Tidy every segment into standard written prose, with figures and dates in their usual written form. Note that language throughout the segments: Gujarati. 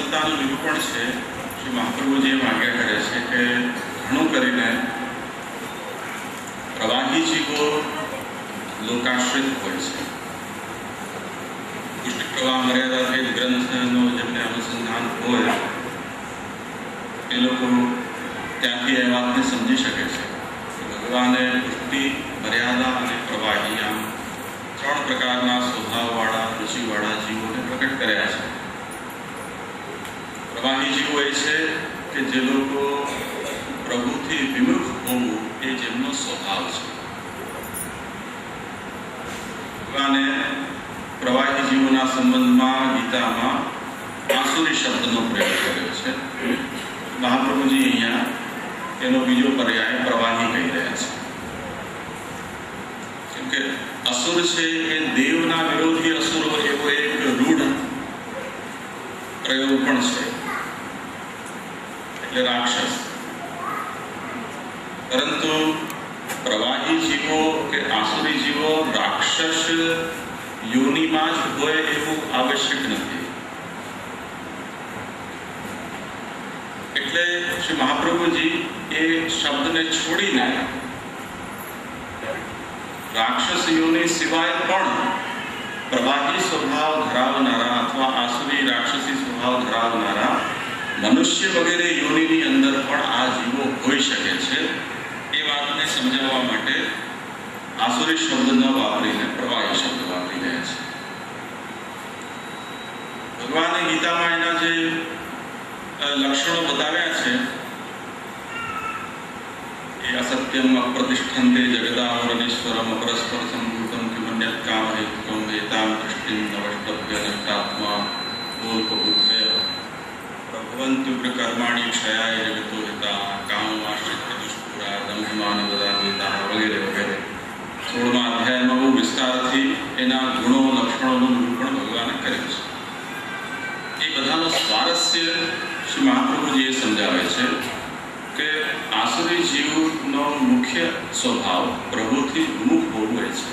સત્તાનું નિરૂપણ છે શ્રી મહાપ્રભુજી એમ આજ્ઞા કરે છે કે ઘણું કરીને પ્રવાહી જીવો લોકાશ્રિત હોય છે. પુષ્ટિ પ્રવાહ મર્યાદા ભેદ ગ્રંથનો જેમને અનુસંધાન હોય એ લોકો ત્યાંથી એ વાતને સમજી શકે છે કે ભગવાને પુષ્ટિ મર્યાદા અને પ્રવાહી આમ 3 પ્રકારના સ્વભાવવાળા રુચિવાળા જીવોને પ્રકટ કર્યા છે. પ્રવાહી જીવો એ છે કે જે લોકો પ્રભુથી વિમુખ હોવું એ જેમનો સ્વભાવ છે. ભગવાને પ્રવાહી જીવોના સંબંધમાં ગીતામાં આસુરી શબ્દનો પ્રયોગ કર્યો છે. મહાપ્રભુજી અહીંયા એનો બીજો પર્યાય પ્રવાહી કહી રહ્યા છે. કેમ કે અસુર છે એ દેવના વિરોધી અસુર એવો એક રૂઢ પ્રયોગ પણ છે, એટલે રાક્ષસ. પરંતુ પ્રવાહી જીવો કે આસુરી જીવો રાક્ષસ યોનિમાં જ હોય એવું આવશ્યક નથી. એટલે શ્રી મહાપ્રભુજી એ શબ્દને છોડીને રાક્ષસ યોનિ સિવાય પણ પ્રવાહી સ્વભાવ ધરાવનારા અથવા આસુરી રાક્ષસી સ્વભાવ ધરાવનારા મનુષ્ય વગેરે યોનિની અંદર પણ આ જીવો હોઈ શકે છે એ વાતને સમજાવવા માટે આસુરી શબ્દ ન વાપરીને પ્રવાહી શબ્દ વાપરી રહ્યા છે. ભગવાને ગીતામાં એના જે લક્ષણો બતાવ્યા છે એ અસત્યમ અપ્રતિષ્ઠંતે જગદામરનેશ્વરમ અપરસ્પર સંભૂતમ કિમન્યત કામહેતુકમ એતામ દૃષ્ટિમ નવષ્ટભ્ય નષ્ટાત્મા બોલપુત્રય પ્રભવંત્યુગ્ર કર્માણિ ક્ષયાય જગતો હિતા કામમાશ્રિત દુષ્પુરા દંભમાન દદામિતા વગેરે વગેરે 16મા અધ્યાયમાં બહુ વિસ્તારથી એના ગુણો લક્ષણોનું નિરૂપણ ભગવાને કર્યું છે. એ બધાનો સ્વારસ્ય શ્રી મહાપ્રભુજી એ સમજાવે છે કે આસુરી જીવનો મુખ્ય સ્વભાવ પ્રભુથી વિમુખ હોવું હોય છે.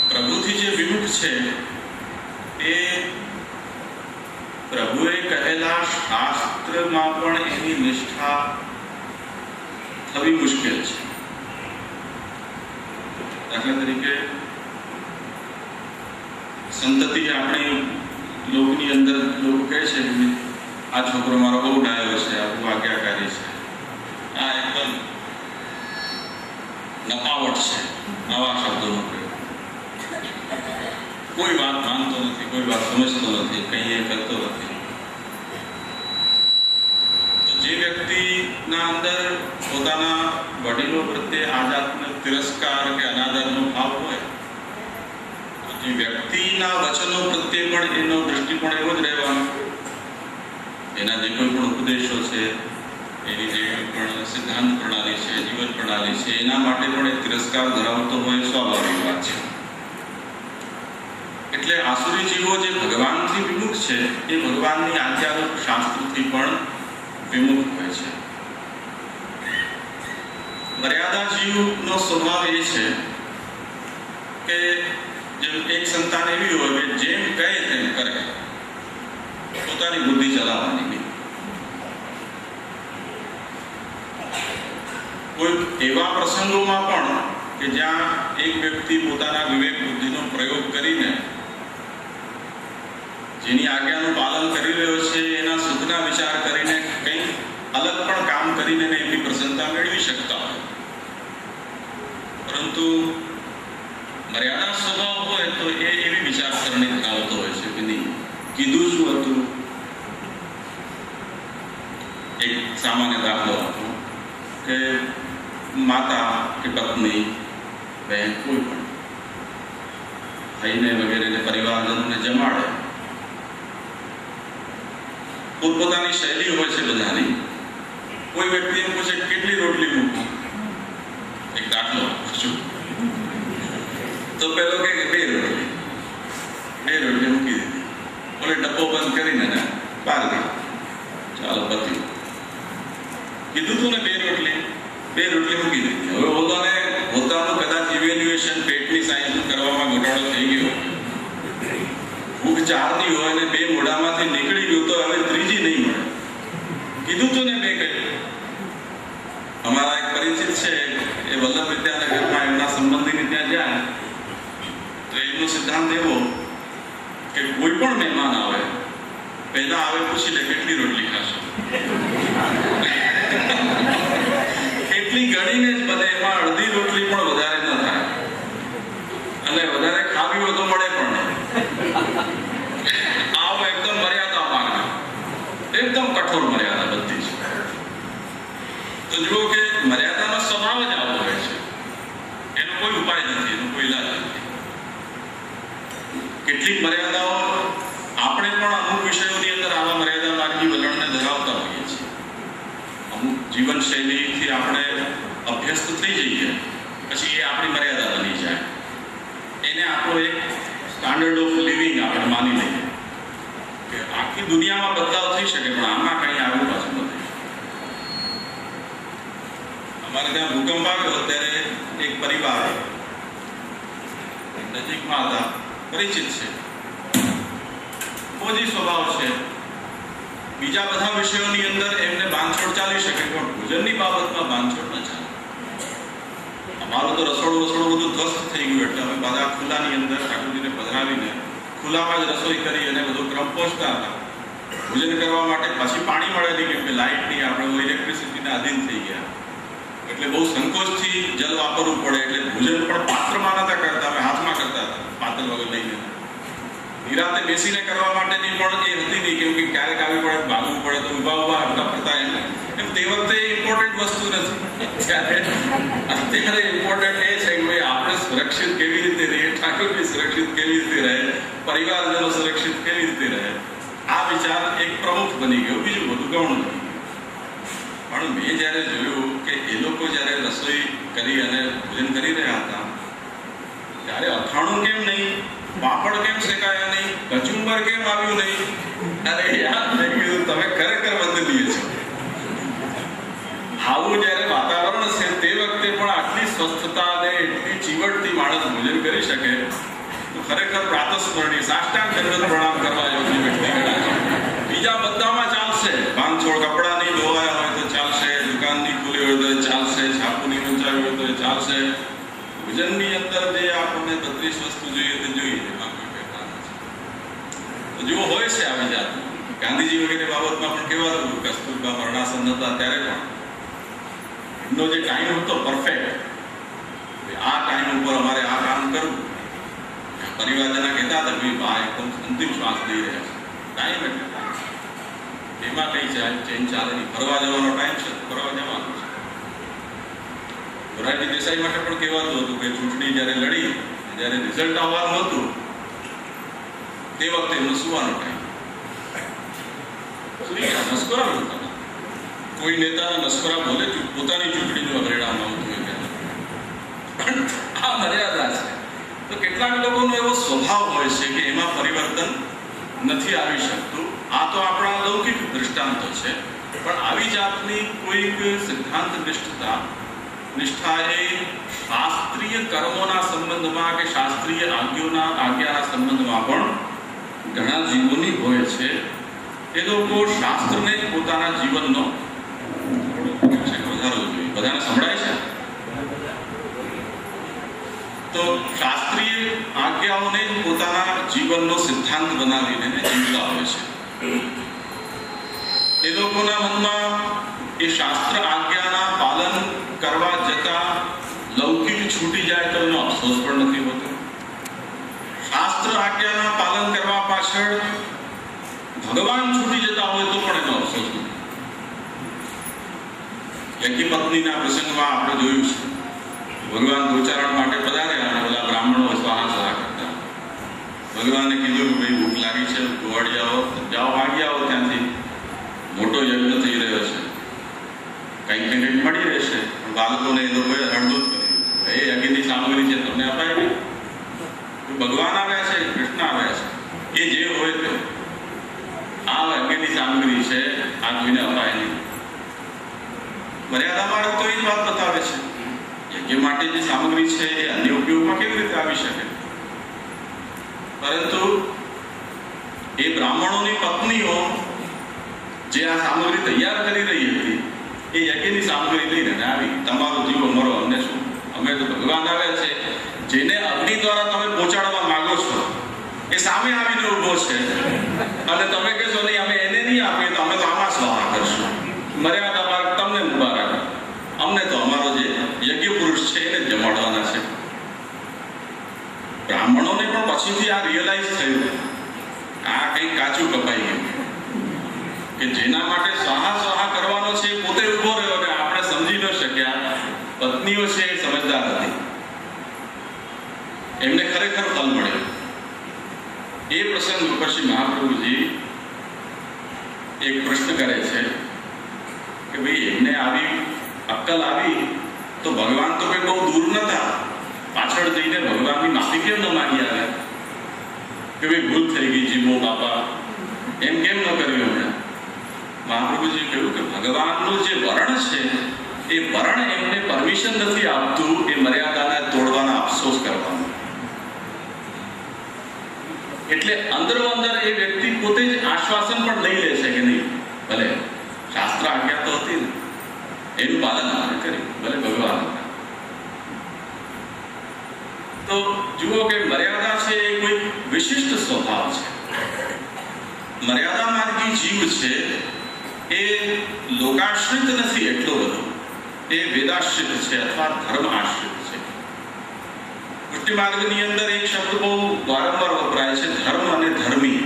પ્રભુથી જે વિમુખ છે એ પ્રભુએ કહેલા શાસ્ત્રમાં પણ એની નિષ્ઠા થવી મુશ્કેલ છે. દાખલા તરીકે સંતતિ આપણી લોકની અંદર લોકો કહે છે કે આ છોકરો મારો બહુ ડાયો છે, આ બહુ આજ્ઞાકારી છે, આ એકદમ નપાવટ છે, આવા શબ્દોનો પ્રયોગ. કોઈ વાત માનતો નથી, કોઈ વાત સમજતો નથી, કંઈ એ કરતો નથી. તો જે વ્યક્તિના અંદર પોતાના વડીલો પ્રત્યે આ જાતનો તિરસ્કાર કે અનાદરનો ભાવ હોય તો જે વ્યક્તિના વચનો પ્રત્યે પણ એનો દૃષ્ટિકોણ એવો જ રહેવાનો. એના જે કોઈ પણ ઉપદેશો છે, એની જે કોઈ પણ સિદ્ધાંત પ્રણાલી છે, જીવન પ્રણાલી છે, એના માટે પણ એ તિરસ્કાર ધરાવતો હોય સ્વાભાવિક વાત છે. એટલે આસુરી જીવો જે ભગવાનથી વિમુખ છે એ ભગવાનની આજ્ઞારૂપ શાસ્ત્રથી પણ વિમુખ હોય છે. મર્યાદા જીવનો સ્વભાવ એ છે કે જેમ એક સંતાન એવી હોય કે જેમ કહે તેમ કરે, પોતાની બુદ્ધિ ચલાવવાની નહીં. કોઈ એવા પ્રસંગોમાં પણ કે જ્યાં એક વ્યક્તિ પોતાના વિવેક બુદ્ધિનો પ્રયોગ કરીને જેની આજ્ઞાનું પાલન કરી રહ્યો છે એના સુખના વિચાર કરીને કંઈ અલગ પણ કામ કરીને એમની પ્રસન્નતા મેળવી શકતા હોય. પરંતુ મર્યાદા સ્વભાવ હોય તો એ એવી વિચારસરણી ધરાવતો હોય છે કે નહીં, કીધું શું હતું. એક સામાન્ય દાખલો હતો કે માતા કે પત્ની, બહેન, કોઈ પણ ભાઈને વગેરેને પરિવારજનોને જમાડે. પોતપોતાની શૈલી હોય છે બધાની. કોઈ વ્યક્તિ એમ પૂછે કેટલી રોટલી મૂકું, એક દાખલો પૂછું તો પેલો કે 2 રોટલી. 2 રોટલી મૂકી દીધી. બોલે ડબ્બો બંધ કરીને ને બહાર ગઈ. ચાલો પતી. કીધું તું ને 2 રોટલી મૂકી દીધી. હવે પોતાનું કદાચ ઇવેલ્યુએશન પેટની સાઈઝનું કરવામાં ઘટાડો થઈ ગયો, ભૂખ ચારની હોય ને બે મોઢામાંથી નીકળી ગયું તો હવે ત્રીજી નહીં મળે. કીધું તું ને બે કહ્યું. અમારા એક પરિચિત છે, એ વલ્લભ વિદ્યાનગરમાં એમના સંબંધીને ત્યાં જાય તો એમનો સિદ્ધાંત એવો કે કોઈ પણ મહેમાન આવે પહેલા આવે પૂછી લે કેટલી રોટલી ખાશો. એટલી ગણીને જ બને, એમાં અડધી રોટલી પણ વધારે ન થાય અને વધારે ખાવી હોય તો મળે પણ નહીં. આવો એકદમ મર્યાદા માર્ગ, એકદમ કઠોર મર્યાદા બધી છે. તો જુઓ કે મર્યાદાનો સ્વભાવ જ આવો હોય છે. એનો કોઈ ઉપાય નથી, એનો કોઈ ઇલાજ નથી. કેટલીક મર્યાદાઓ આપણે પણ અમુક વિષયોની અંદર આવા મર્યાદા માર્ગી વલણને ધરાવતા હોઈએ છીએ. અમુક જીવન શૈલીથી આપણે અભ્યસ્ત થઈ જઈએ પછી એ આપણી મર્યાદા બની જાય. એને આપણો એક સ્ટાન્ડર્ડ ઓફ લિવિંગ આપણે માની લઈએ કે આખી દુનિયામાં બદલાવ થઈ શકે પણ આમાં કંઈ આવું પાછું નથી. અમારે ત્યાં ભૂકંપ આવ્યો ત્યારે એક પરિવાર નજીકમાં હતા, પરિચિત છે, ફોજી સ્વભાવ છે. બીજા બધા વિષયોની અંદર એમને બાંધછોડ ચાલી શકે પણ ભોજનની બાબતમાં બાંધછોડ ન ચાલે. અમારું તો રસોડું બધું ધ્વસ્ત થઈ ગયું એટલે અમે બધા ખુલ્લાની અંદર ઠાકોરજીને પધરાવીને ખુલ્લામાં જ રસોઈ કરી અને બધું ક્રમ પહોંચતા હતા ભોજન કરવા માટે. પછી પાણી મળે નહીં કેમ કે લાઇટની આપણે ઇલેક્ટ્રિસિટીના આધીન થઈ ગયા એટલે બહુ સંકોચથી જલ વાપરવું પડે એટલે ભોજન પણ પાત્રમાં નતા કરતા, અમે હાથમાં કરતા હતા પાતળ વગર લઈને. નિરાતે બેસીને કરવા માટેની પણ એ હતી નહીં કેમ કે ક્યારેક આવી પડે ભાગવું પડે તો ઉભા હરતા ફરતા એમ તે વખતે ઇમ્પોર્ટન્ટ વસ્તુ નથી. અત્યારે ઇમ્પોર્ટન્ટ એ છે કે ભાઈ આપણે સુરક્ષિત કેવી રીતે રહીએ, ઠાકોરજી સુરક્ષિત કેવી રીતે રહે, પરિવારજનો સુરક્ષિત કેવી રીતે રહે. આ વિચાર એક પ્રમુખ બની ગયો, બીજું બધું ગૌણ બની ગયું. પણ મેં જ્યારે જોયું કે એ લોકો જ્યારે રસોઈ કરી અને ભોજન કરી રહ્યા હતા ત્યારે અથાણું કેમ નહીં, પાપડ કેમ શેકાયા નહીં, કચુંબર કેમ આવ્યું નહીં. અરે યાર, મેં કીધું તમે ખરેખર બદલીએ છો. આવું જ્યારે વાતાવરણ છે તે વખતે પણ આટલી સ્વસ્થતા અને એટલી ચીવટથી માણસ ભોજન કરી શકે તો ખરેખર પ્રાતસ્મરણીય સાષ્ટાંગ દંડવત પ્રણામ કરવા યોગ્ય વ્યક્તિ ગણાય. બીજા બધામાં ચાલશે, બાંધછોડ કપડાં નહીં ધોવાયા હોય તો ચાલશે, દુકાનની ખુલી હોય તો ચાલશે, છાપુની ઊંચાઈ હોય તો ચાલશે. ભોજનની અંદર જે આપણને 32 વસ્તુ જોઈએ તે જોઈએ, એમાં કોઈ ફેરફાર નથી. તો જેવો હોય છે આવી જાતનું. ગાંધીજી વગેરે બાબતમાં પણ કહેવાતું હતું, કસ્તુરબા મરણાસન્ન હતા ત્યારે પણ એમનો જે ટાઈમ હતો પરફેક્ટ, આ ટાઈમ ઉપર અમારે આ કામ કરવું. પરિવારના કહેતા હતા ભાઈ બા એકદમ અંતિમ શ્વાસ લઈ રહ્યા છે, ટાઈમ એટલે ટાઈમ, એમાં કઈ ચેન્જ ચાલે નહીં. ફરવા જવાનો ટાઈમ છે, ફરવા જવાનું છે. મોરારજી દેસાઈ માટે પણ કહેવાતું હતું કે ચૂંટણી જ્યારે લડી, જ્યારે રિઝલ્ટ આવવાનું હતું તે વખતે એમનો સુવાનો ટાઈમ, સુઈ ગયા, નસકોરા બોલતા. કોઈ નેતાના નસકોરા બોલે પોતાની ચૂંટણીનું પરિણામ આવતું હોય ત્યારે. આ મર્યાદા છે. તો કેટલાક લોકોનો એવો સ્વભાવ હોય છે કે એમાં પરિવર્તન નથી આવી શકતું. આ તો આપણા લૌકિક દૃષ્ટાંતો છે, પણ આવી જાતની કોઈક સિદ્ધાંત નિષ્ઠા એ શાસ્ત્રીય કર્મોના સંબંધમાં કે શાસ્ત્રીય આજ્ઞાના સંબંધમાં પણ ઘણા જીવોની હોય છે. એ લોકો શાસ્ત્રને જ પોતાના જીવનનો વધારવો જોઈએ. બધાને સંભળાય છે તો શાસ્ત્રીય આજ્ઞાઓને જ પોતાના જીવનનો સિદ્ધાંત બનાવીને જીવતા હોય છે. એ લોકોના મનમાં એ શાસ્ત્ર આજ્ઞાના પાલન કરવા જતા લૌકિક છૂટી જાય તો એનો અફસોસ પણ નથી હોતો. શાસ્ત્ર આજ્ઞાના પાલન કરવા પાછળ ભગવાન છૂટી જતા હોય તો પણ એનો અફસોસ નથી. યજ્ઞ પત્નીના પ્રસંગમાં આપણે જોયું છે, ભગવાન ગોચારણ માટે પધાર્યા અને બધા બ્રાહ્મણો સ્વાહા સ્વાહા કરતા. ભગવાને કીધું કે ભાઈ ભૂખ લાગી છે, ગોવાડી આવો, જાઓ ભાગી આવો ત્યાંથી, મોટો યજ્ઞ થઈ રહ્યો છે, કંઈક ને કંઈક મળી રહેશે. પણ બાળકોને એ લોકોએ રણદૂત કર્યું, એ યજ્ઞની સામગ્રી છે તમને અપાય નહીં. ભગવાન આવ્યા છે, કૃષ્ણ આવ્યા છે, એ જે હોય તે આ યજ્ઞની સામગ્રી છે, આ કોઈને અપાય નહીં. મર્યાદામાં તો એ જ વાત બતાવે છે. યજ્ઞ માટે જે સામગ્રી છે એ અન્ય ઉપયોગમાં કેવી રીતે આવી શકે? પરંતુ એ બ્રાહ્મણોની પત્નીઓ જે આ સામગ્રી તૈયાર કરી રહી હતી એ યજ્ઞની સામગ્રી લઈને આવી, તમારો જીવ અમારો અમને શું, અમે તો ભગવાન આવ્યા છે, જેને અગ્નિ દ્વારા તમે પહોંચાડવા માંગો છો એ સામે આવીને ઊભો છે અને તમે કહેશો નહીં અમે એને નહીં આપીએ તો અમે તો આમાં સ્વાહા કરશું, મર્યાદા માર્ગ તમને મુબારક, અમને તો અમારો જે યજ્ઞ પુરુષ છે એને જ જમાડવાના છે. બ્રાહ્મણોને પણ પછીથી આ રિયલાઇઝ થયું આ કંઈક કાચું કપાઈ ગયું કે જેના માટે સ્વાહા કરવાનો છે પોતે ઊભો રહ્યો અને આપણે સમજી ન શક્યા. પત્નીઓ છે એ સમજદાર હતી, એમને ખરેખર ફલ મળ્યો. એ પ્રસંગ પછી મહાપ્રભુજી એક પ્રશ્ન કરે છે કે ભાઈ એમને આવી અક્કલ આવી તો ભગવાન તો કંઈ બહુ દૂર નતા, પાછળ જઈને ભગવાનની માફી કેમ ન માંગી આવ્યા કે ભાઈ ભૂલ થઈ ગઈ જીવો બાપા, એમ કેમ ન કર્યું એમણે? મહાપ્રભુજી કહ્યું કે ભગવાનનું જે વરણ છે એ વરણ એમને પરમિશન નથી આપતું એ મર્યાદાને તોડવાના અફસોસ કરવાનો. એટલે અંદરો અંદર એ વ્યક્તિ પોતે જ આશ્વાસન પણ લઈ લે છે કે નહીં ભલે શાસ્ત્ર આજ્ઞા તો હતી ને એનું પાલન આપણે કર્યું, ભલે ભગવાન હતા. તો જુઓ કે મર્યાદા છે એ કોઈ વિશિષ્ટ સ્વભાવ છે. મર્યાદા માર્ગી જીવ છે એ લોકાશ્રિત નથી એટલો બધો, એ વેદાશ્રિત છે અથવા ધર્મ આશ્રિત છે. પુષ્ટિ માર્ગની અંદર એક શબ્દ બહુ વારંવાર વપરાય છે, ધર્મ અને ધર્મી.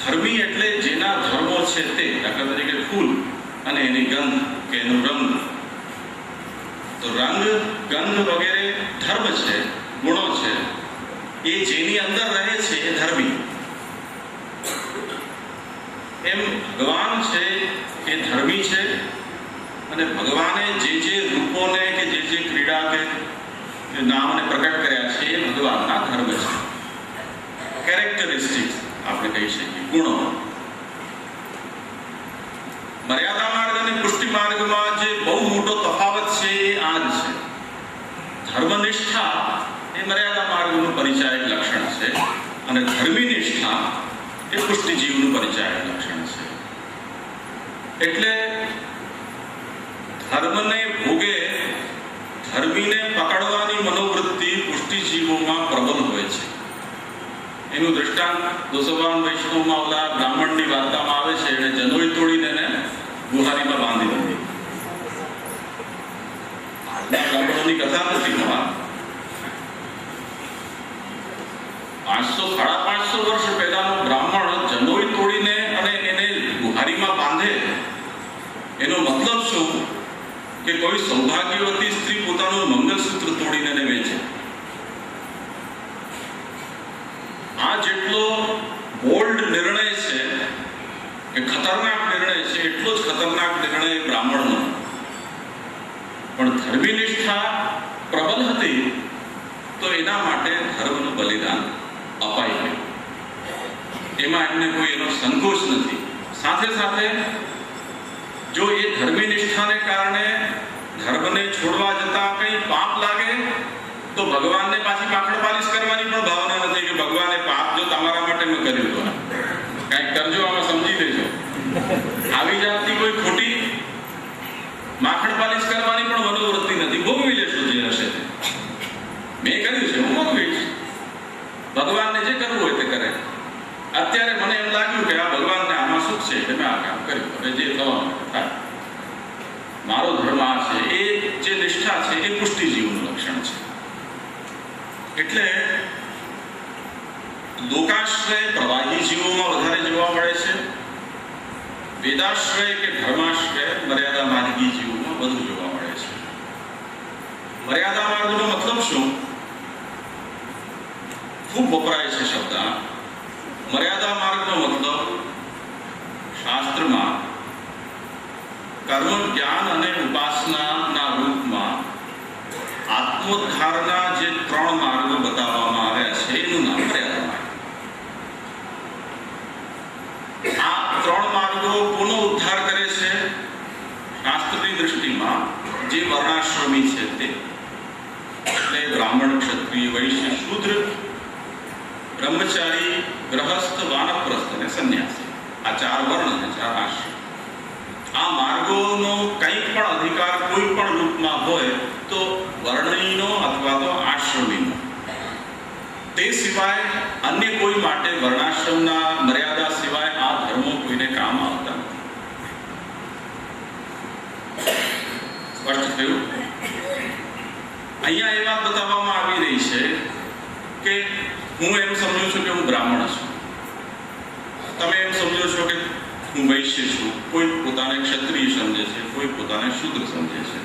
ધર્મી એટલે જેના ધર્મો છે તે, દાખલા તરીકે ફૂલ અને એની ગંધ કે એનો રંગ, તો રંગ ગંધ વગેરે ધર્મ છે, ગુણો છે, એ જેની અંદર રહે છે એ ધર્મી. એમ ભગવાન છે એ ધર્મી છે અને ભગવાને જે રૂપોને કે જે ક્રીડા કે નામને પ્રકટ કર્યા છે એ ભગવાનના ધર્મ છે, કેરેક્ટરિસ્ટિક્સ આપણે કહી શકીએ, ગુણો. મર્યાદા માર્ગ અને પુષ્ટિ માર્ગમાં જે બહુ મોટો તફાવત છે એ આ જ છે. ધર્મનિષ્ઠા એ મર્યાદા માર્ગનું પરિચાયક લક્ષણ છે અને ધર્મી નિષ્ઠા એ પુષ્ટિ જીવનું પરિચાયક લક્ષણ છે. એટલે ધર્મને ભોગે ધર્મીને પકડવાની મનોવૃત્તિ પુષ્ટિ જીવોમાં પ્રબળ હોય છે. એનું દ્રષ્ટાંત દોસોબાન વૈષ્ણવમાં ઓલા બ્રાહ્મણની વાર્તામાં આવે છે, એને જનોઈ તોડીને એને ગુહારીમાં બાંધી દીધી. બ્રાહ્મણોની કથા નથી, 500-550 વર્ષ પહેલાનો બ્રાહ્મણ જનોઈ તોડીને અને એને ગુહારીમાં બાંધે, એનો મતલબ શું કે કોઈ સૌભાગ્યવતી સ્ત્રી પોતાનું મંગલસૂત્ર તોડીને એને વેચે. આ જેટલો બોલ્ડ નિર્ણય છે કે ખતરનાક નિર્ણય છે, એટલો જ ખતરનાક નિર્ણય બ્રાહ્મણનો. પણ ધર્મી નિષ્ઠા પ્રબલ હતી તો એના માટે ધર્મનું બલિદાન અપાઈ ગયું. એમાં એમને કોઈ એનો સંકોચ નથી. સાથે સાથે જો એ ધર્મી નિષ્ઠાને કારણે ધર્મને છોડવા જતા કંઈ પાપ લાગે તો ભગવાનને પાછી પાખડ પાલિશ કરવાની પણ ભાવના નથી કે ભગવાને પાપ જો તમારા માટે મેં કર્યું તો કંઈક કરજો, આમાં સમજી લેજો. આવી જાતની કોઈ ખોટી માખણ પાલિશ કરવાની પણ મનોવૃત્તિ નથી. ભોગવી લેશો જે હશે તે, મેં કર્યું છે હું ભોગવીશ, ભગવાનને જે કરવું હોય તે કરે. અત્યારે મને એમ લાગ્યું કે આ ભગવાનને આમાં સુખ છે એટલે મેં આ કામ કર્યું, હવે જે થવાનું થાય, મારો ધર્મ આ છે. એ જે નિષ્ઠા છે એ પુષ્ટિ જીવનું લક્ષણ છે. એટલે લોકાશ્રય પ્રવાહી જીવોમાં વધારે જોવા મળે છે, વેદાશ્રય કે ધર્માશ્રય મર્યાદા માર્ગી જીવોમાં વધુ જોવા મળે છે. મર્યાદા માર્ગનો મતલબ શું? ખૂબ વપરાય છે શબ્દ. મર્યાદા માર્ગનો મતલબ શાસ્ત્રમાં કર્મ, જ્ઞાન અને ઉપાસનાના રૂપમાં આત્મોદ્ધારના જે 3 માર્ગો બતાવવામાં આવ્યા છે એનું નામ મર્યાદા માર્ગ. આ 3 માર્ગો કોનો ઉદ્ધાર કરે છે? શાસ્ત્રની દૃષ્ટિમાં જે વર્ણાશ્રમી છે તે, એટલે બ્રાહ્મણ, ક્ષત્રિય, વૈશ્ય, શૂદ્ર બ્રહ્મચારી, ગ્રહસ્થ, વાનપ્રસ્થ અને સંન્યાસી, આ 4 વર્ણ અને 4 આશ્રમ. આ માર્ગોનો કંઈ પણ અધિકાર કોઈ પણ રૂપમાં હોય તો વર્ણિનો અથવા તો આશ્રમીનો. તે સિવાય અન્ય કોઈ માટે વર્ણાશ્રમના મર્યાદા સિવાય આ ધર્મો કોઈને કામ આવતા નથી. સ્પષ્ટ થયું? અહીંયા એ વાત બતાવવામાં આવી રહી છે કે હું એમ સમજુ છું કે હું બ્રાહ્મણ છું, તમે એમ સમજો છો કે હું વૈશ્ય છું, કોઈ પોતાને ક્ષત્રિય સમજે છે, કોઈ પોતાને શૂદ્ર સમજે છે.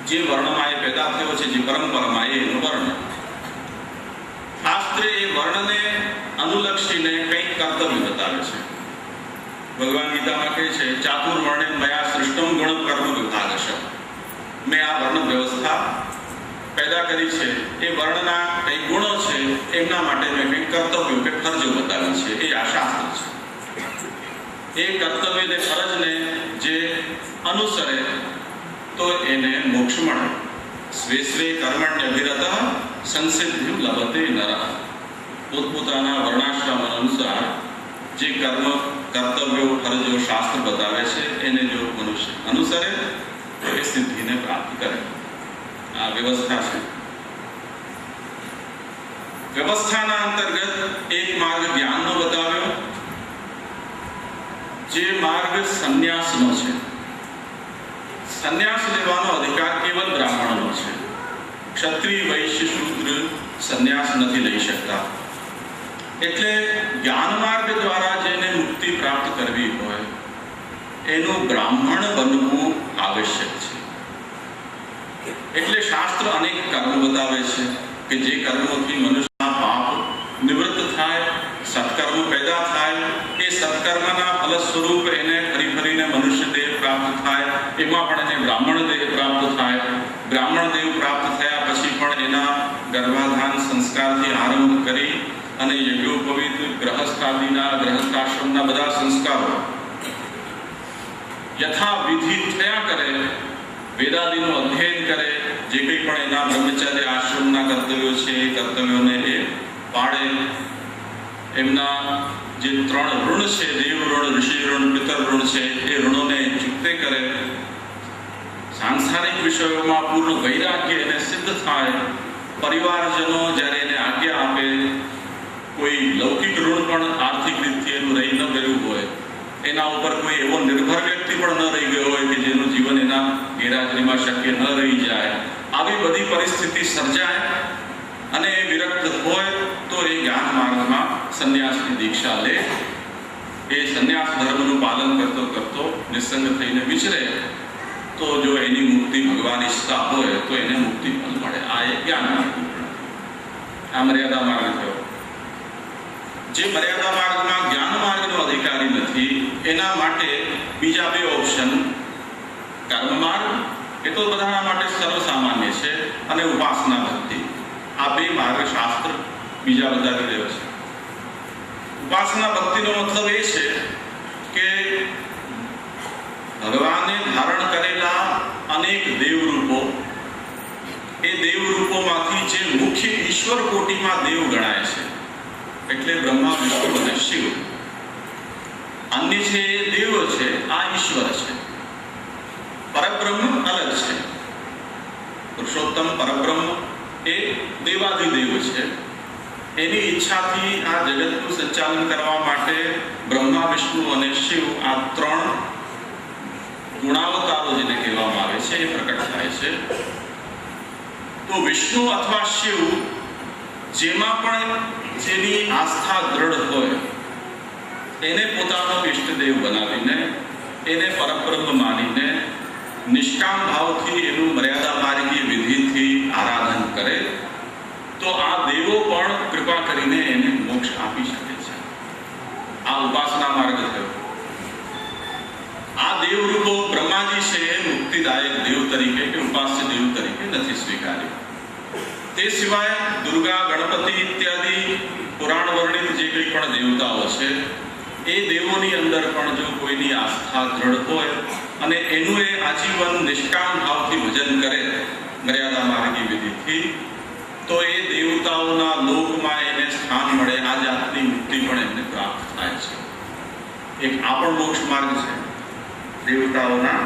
જે વર્ણમાં એ પેદા થયો છે, જે પરંપરામાં એનો વર્ણ. શાસ્ત્રે એ વર્ણને અનુલક્ષીને કંઈક કર્તવ્ય બતાવે છે. ભગવાન ગીતામાં કહે છે, ચાતુર્વર્ણે મયા સૃષ્ટમ ગુણ કર્મ વિભાગશ. મેં આ વર્ણ વ્યવસ્થા પેદા કરી છે. એ વર્ણના કંઈ ગુણો છે, એમના માટે મેં કંઈક કર્તવ્યો કે ફરજો બતાવી છે. એ આ શાસ્ત્ર છે. એ કર્તવ્યને ફરજને જે અનુસરે તો એને મોક્ષ મળે. સ્વે સ્વે કર્મણ્યભિરત સંસિદ્ધિ લભતે નરઃ. પોતપોતાના વર્ણાશ્રમ અનુસાર જે કર્મ, કર્તવ્યો, ફરજો શાસ્ત્ર બતાવે છે એને જો મનુષ્ય અનુસરે તો એ સિદ્ધિને પ્રાપ્ત કરે. આ વ્યવસ્થા છે. વ્યવસ્થાના અંતર્ગત એક માર્ગ જ્ઞાનનો બતાવ્યો, જે માર્ગ સંન્યાસનો છે. સંન્યાસ લેવાનો અધિકાર કેવલ બ્રાહ્મણનો છે. ક્ષત્રિય, વૈશ્ય, શૂદ્ર સંન્યાસ નથી લઈ શકતા. એટલે જ્ઞાન માર્ગ દ્વારા જેને મુક્તિ પ્રાપ્ત કરવી હોય એનું બ્રાહ્મણ બનવું આવશ્યક છે. એટલે શાસ્ત્ર અનેક કર્મ બતાવે છે કે જે કર્મોથી મનુષ્યના પાપ નિવૃત્ત થાય, સત્કર્મ પેદા થાય. એ સત્કર્મના ફલ સ્વરૂપ એને ફરી ફરીને મનુષ્ય દેહ પ્રાપ્ત થાય. એમાં પણ એને બ્રાહ્મણ દેહ પ્રાપ્ત થાય. બ્રાહ્મણ દેહ પ્રાપ્ત થયા પછી પણ એના ગર્ભાધાન સંસ્કારથી આરંભ કરી અને યજ્ઞોપવિત, ગ્રહસ્થાદિના, ગ્રહસ્થાશ્રમના બધા સંસ્કારો યથાવિધિ થયા કરે. વેદાદિનું અધ્યયન કરે. જે કંઈ પણ એના બ્રહ્મચર્ય આશ્રમના કર્તવ્યો છે એ કર્તવ્યોને એ પાડે. એમના જે 3 ઋણ છે, દેવ ઋણ, ઋષિ ઋણ, પિતર ઋણ છે, એ ઋણોને ચૂકતે કરે. સાંસારિક વિષયોમાં પૂર્ણ વૈરાગ્ય એને સિદ્ધ થાય. પરિવારજનો જ્યારે એને આજ્ઞા આપે, કોઈ લૌકિક ઋણ પણ આર્થિક રીતે એનું રહી ન ગયું હોય, એના ઉપર કોઈ એવો નિર્ભર વ્યક્તિ પણ ન રહી ગયો હોય કે જેનું જીવન એના ગેરહાજરીમાં શક્ય ન રહી જાય. આવી બધી પરિસ્થિતિ સર્જાય અને એ વિરક્ત હોય તો એ જ્ઞાન માર્ગમાં સંન્યાસની દીક્ષા લે. એ સંન્યાસ ધર્મનું પાલન કરતો કરતો નિસંગ થઈને વિચરે તો જો એની મુક્તિ ભગવાન ઈચ્છતા હોય તો એને મુક્તિ ફળ મળે. આ એક જ્ઞાન માર્ગ. આ મર્યાદા માર્ગ થયો. જે મર્યાદા માર્ગમાં જ્ઞાન માર્ગનો અધિકારી નથી એના માટે બીજા 2 ઓપ્શન, કર્મ માર્ગ, એ તો બધાના માટે સર્વસામાન્ય છે, અને ઉપાસના ભક્તિ. આ 2 માર્ગ શાસ્ત્ર બીજા બતાવી રહ્યો છે. ઉપાસના ભક્તિનો મતલબ એ છે કે ભગવાને ધારણ કરેલા અનેક દેવરૂપો, એ દેવરૂપોમાંથી જે મુખ્ય ઈશ્વર કોટીમાં દેવ ગણાય છે એટલે બ્રહ્મા, વિષ્ણુ અને શિવ. અન્ય છે એ દેવ છે, આ ઈશ્વર છે. પરબ્રહ્મ અલગ છે. પુરુષોત્તમ પરબ્રહ્મ એ દેવાધિદેવ છે. એની ઈચ્છાથી આ જગતનું સંચાલન કરવા માટે બ્રહ્મા, વિષ્ણુ અને શિવ, આ 3 ગુણાવતારો જેને કહેવામાં આવે છે એ પ્રકટ થાય છે. તો વિષ્ણુ અથવા શિવ જેમાં પણ જેની આસ્થા દ્રઢ હોય એને પોતાનો ઈષ્ટદેવ બનાવીને, એને પરબ્રહ્મ માનીને નિષ્કામ ભાવથી એનું મર્યાદા માર્ગી વિધિથી આરાધન કરે તો આ દેવો પણ કૃપા કરીને એને મોક્ષ આપી શકે છે. આ ઉપાસના માર્ગ થયો. આ દેવરૂપો બ્રહ્માજી છે એ મુક્તિદાયક દેવ તરીકે કે ઉપાસ્ય દેવ તરીકે નથી સ્વીકાર્ય. તે સિવાય દુર્ગા, ગણપતિ ઇત્યાદિ પુરાણ વર્ણિત જે કંઈ પણ દેવતાઓ છે એ દેવોની અંદર પણ જો કોઈની આસ્થા દ્રઢ હોય અને એનું એ આજીવન નિષ્કામ ભાવથી ભજન કરે મર્યાદા માર્ગી વિધિથી, તો એ દેવતાઓના લોકમાં એને સ્થાન મળે, આ જાતની મુક્તિ પણ એમને પ્રાપ્ત થાય છે. એક આ પણ મોક્ષ માર્ગ છે, દેવતાઓના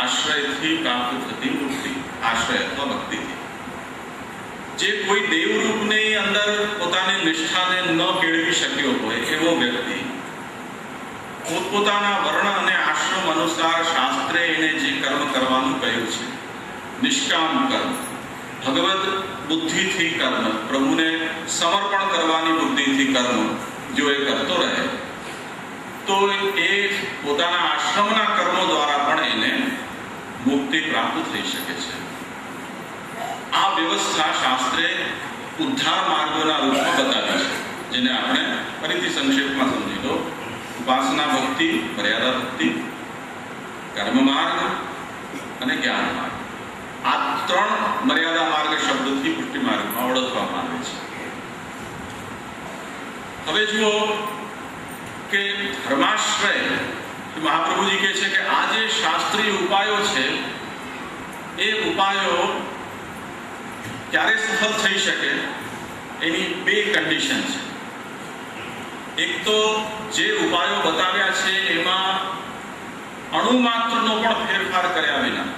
આશ્રયથી પ્રાપ્ત થતી મુક્તિ, આશ્રય અથવા ભક્તિથી. જે કોઈ દેવરૂપની અંદર પોતાની નિષ્ઠાને ન કેળવી શક્યો હોય એવો વ્યક્તિ પોતપોતાના વર્ણ અને આશ્રમ અનુસાર શાસ્ત્રે એને જે કર્મ કરવાનું કહ્યું છે, નિષ્કામ કર્મ, ભગવદ બુદ્ધિથી કર્મ, પ્રભુને સમર્પણ કરવાની બુદ્ધિથી કર્મ જો એ કરતો રહે તો એ પોતાના આશ્રમના કર્મો દ્વારા પણ એને મુક્તિ પ્રાપ્ત થઈ શકે છે. આ વ્યવસ્થા શાસ્ત્રે ઉદ્ધાર માર્ગોના રૂપમાં બતાવી છે, જેને આપણે ફરીથી સંક્ષેપમાં સમજી લો. ઉપાસના ભક્તિ, મર્યાદા ભક્તિ, કર્મ માર્ગ અને જ્ઞાન માર્ગ. આ ત્રણ મર્યાદા માર્ગ શબ્દથી પુષ્ટિ માર્ગમાં ઓળખવામાં આવે છે. હવે જુઓ કે ધર્માશ્રય, મહાપ્રભુજી કહે છે કે આ જે શાસ્ત્રીય ઉપાયો છે એ ઉપાયો ક્યારે સફળ થઈ શકે એની બે કન્ડિશન છે. એક તો જે ઉપાયો બતાવ્યા છે એમાં અણુમાત્રનો પણ ફેરફાર કર્યા વિના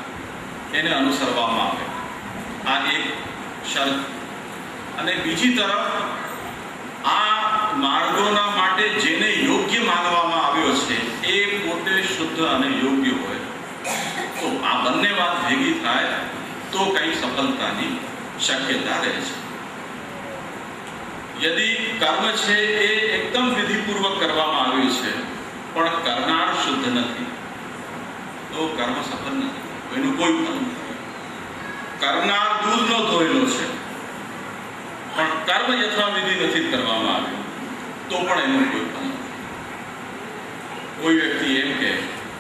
એને અનુસરવામાં આવે, આ એક શરત. અને બીજી તરફ આ માર્ગોના માટે જેને યોગ્ય માનવામાં આવ્યો છે એ પોતે શુદ્ધ અને યોગ્ય હોય, તો આ બંને વાત ભેગી થાય તો કઈ સફળતાની શક્યતા રહે છે. યદિ કર્મ છે એ એકદમ વિધિપૂર્વક કરવામાં આવ્યું છે પણ કરનાર શુદ્ધ નથી તો કર્મ સફળ નથી, એનું કોઈ ફળ નથી. કરનાર દૂધનો ધોયેલો છે પણ કર્મ યથાવિધિ નથી કરવામાં આવ્યું તો પણ એનું કોઈ ફળ નથી. કોઈ વ્યક્તિ એમ કે